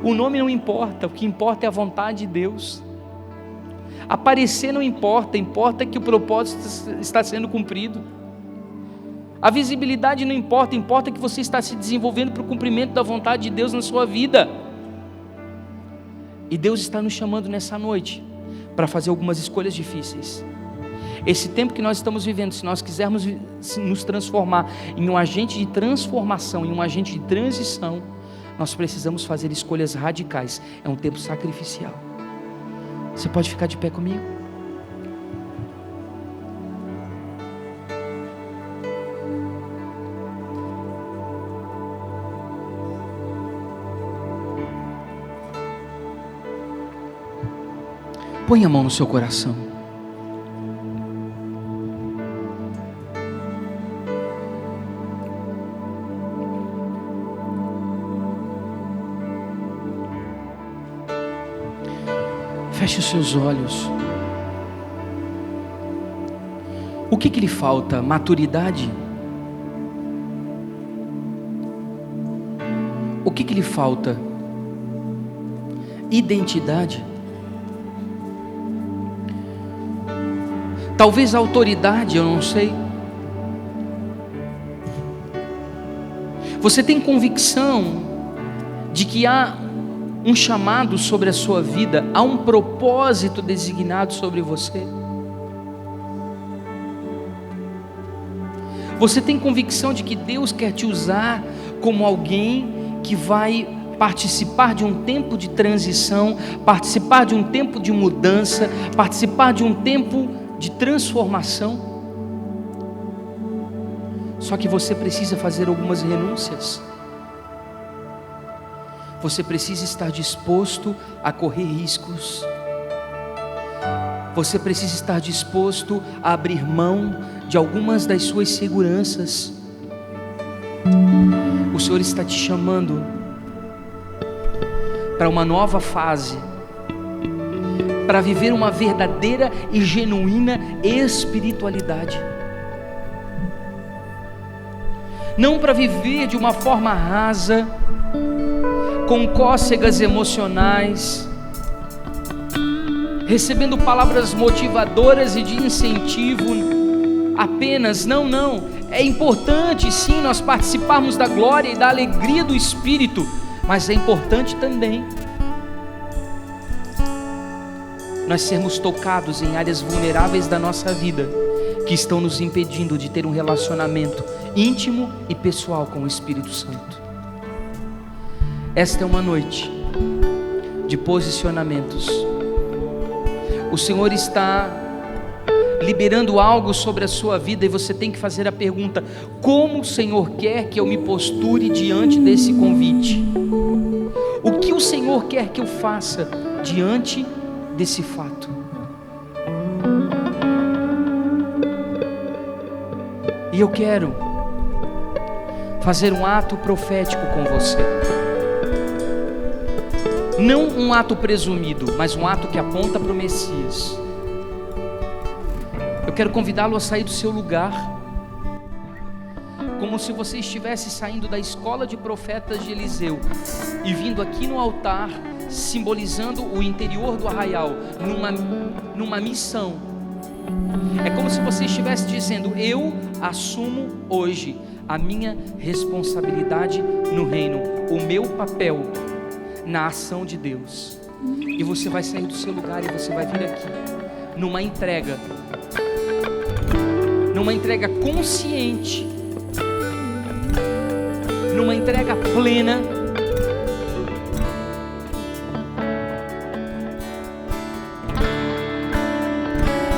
O nome não importa, o que importa é a vontade de Deus. Aparecer não importa, importa que o propósito está sendo cumprido. A visibilidade não importa, importa que você está se desenvolvendo para o cumprimento da vontade de Deus na sua vida. E Deus está nos chamando nessa noite para fazer algumas escolhas difíceis. Esse tempo que nós estamos vivendo, se nós quisermos nos transformar em um agente de transformação, em um agente de transição, nós precisamos fazer escolhas radicais. É um tempo sacrificial. Você pode ficar de pé comigo? Põe a mão no seu coração. Feche os seus olhos. O que lhe falta? Maturidade? O que lhe falta? Identidade? Talvez autoridade, eu não sei. Você tem convicção de que há um chamado sobre a sua vida, há um propósito designado sobre você? Você tem convicção de que Deus quer te usar como alguém que vai participar de um tempo de transição, participar de um tempo de mudança, participar de um tempo de transformação? Só que você precisa fazer algumas renúncias. Você precisa estar disposto a correr riscos. Você precisa estar disposto a abrir mão de algumas das suas seguranças. O Senhor está te chamando para uma nova fase, para viver uma verdadeira e genuína espiritualidade. Não para viver de uma forma rasa, com cócegas emocionais, recebendo palavras motivadoras e de incentivo apenas. Não, é importante sim nós participarmos da glória e da alegria do Espírito, Mas é importante também nós sermos tocados em áreas vulneráveis da nossa vida, que estão nos impedindo de ter um relacionamento íntimo e pessoal com o Espírito Santo. Esta é uma noite de posicionamentos. O Senhor está liberando algo sobre a sua vida, e você tem que fazer a pergunta: como o Senhor quer que eu me posture diante desse convite? O que o Senhor quer que eu faça diante desse fato? E eu quero fazer um ato profético com você. Não um ato presumido, mas um ato que aponta para o Messias. Eu quero convidá-lo a sair do seu lugar, como se você estivesse saindo da escola de profetas de Eliseu e vindo aqui no altar, simbolizando o interior do arraial, numa missão. É como se você estivesse dizendo: eu assumo hoje a minha responsabilidade no reino, o meu papel na ação de Deus. E você vai sair do seu lugar e você vai vir aqui numa entrega consciente, numa entrega plena.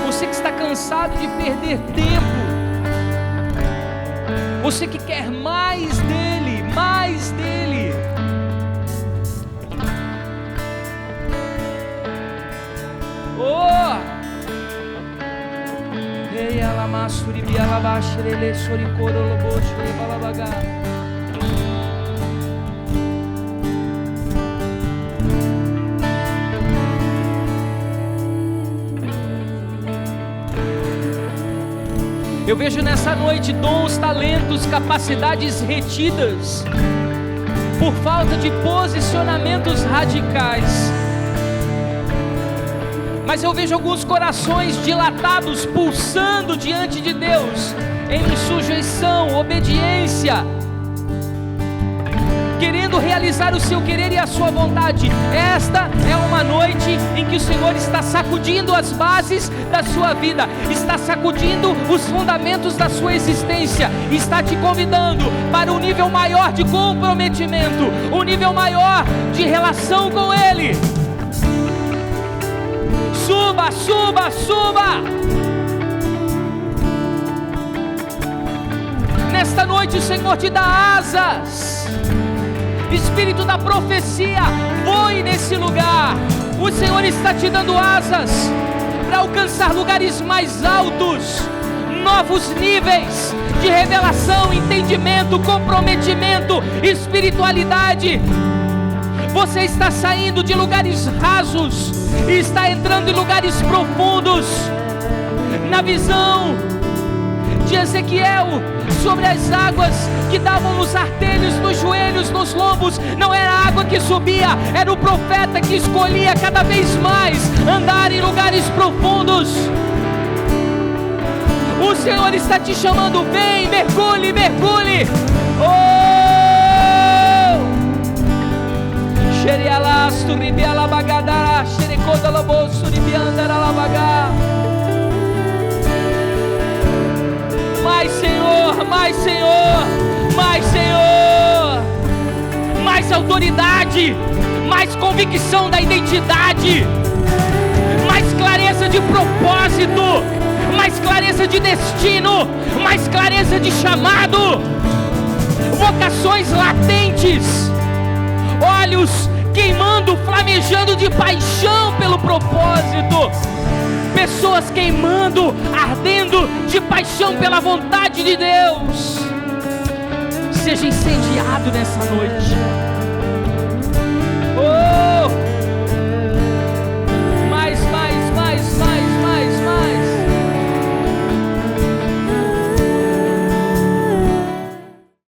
Você que está cansado de perder tempo, você que quer mais dele, mais dele. Oh! Ei, alamasuri bialabashirele sorikoroloboshire balabaga. Eu vejo nessa noite dons, talentos, capacidades retidas por falta de posicionamentos radicais. Mas eu vejo alguns corações dilatados, pulsando diante de Deus, em sujeição, obediência, querendo realizar o seu querer e a sua vontade. Esta é uma noite em que o Senhor está sacudindo as bases da sua vida, está sacudindo os fundamentos da sua existência, está te convidando para um nível maior de comprometimento, um nível maior de relação com Ele. Suba, suba, suba! Nesta noite o Senhor te dá asas. Espírito da profecia, voe nesse lugar. O Senhor está te dando asas para alcançar lugares mais altos, novos níveis de revelação, entendimento, comprometimento, espiritualidade. Você está saindo de lugares rasos e está entrando em lugares profundos. Na visão de Ezequiel sobre as águas que davam nos artelhos, nos joelhos, nos lombos, não era a água que subia, era o profeta que escolhia cada vez mais andar em lugares profundos. O Senhor está te chamando: vem, mergulhe, mergulhe. Oh! Mais Senhor, mais Senhor, mais Senhor, mais autoridade, mais convicção da identidade, mais clareza de propósito, mais clareza de destino, mais clareza de chamado, vocações latentes, olhos queimando, flamejando de paixão pelo propósito, pessoas queimando, ardendo de paixão pela vontade de Deus. Seja incendiado nessa noite. Oh!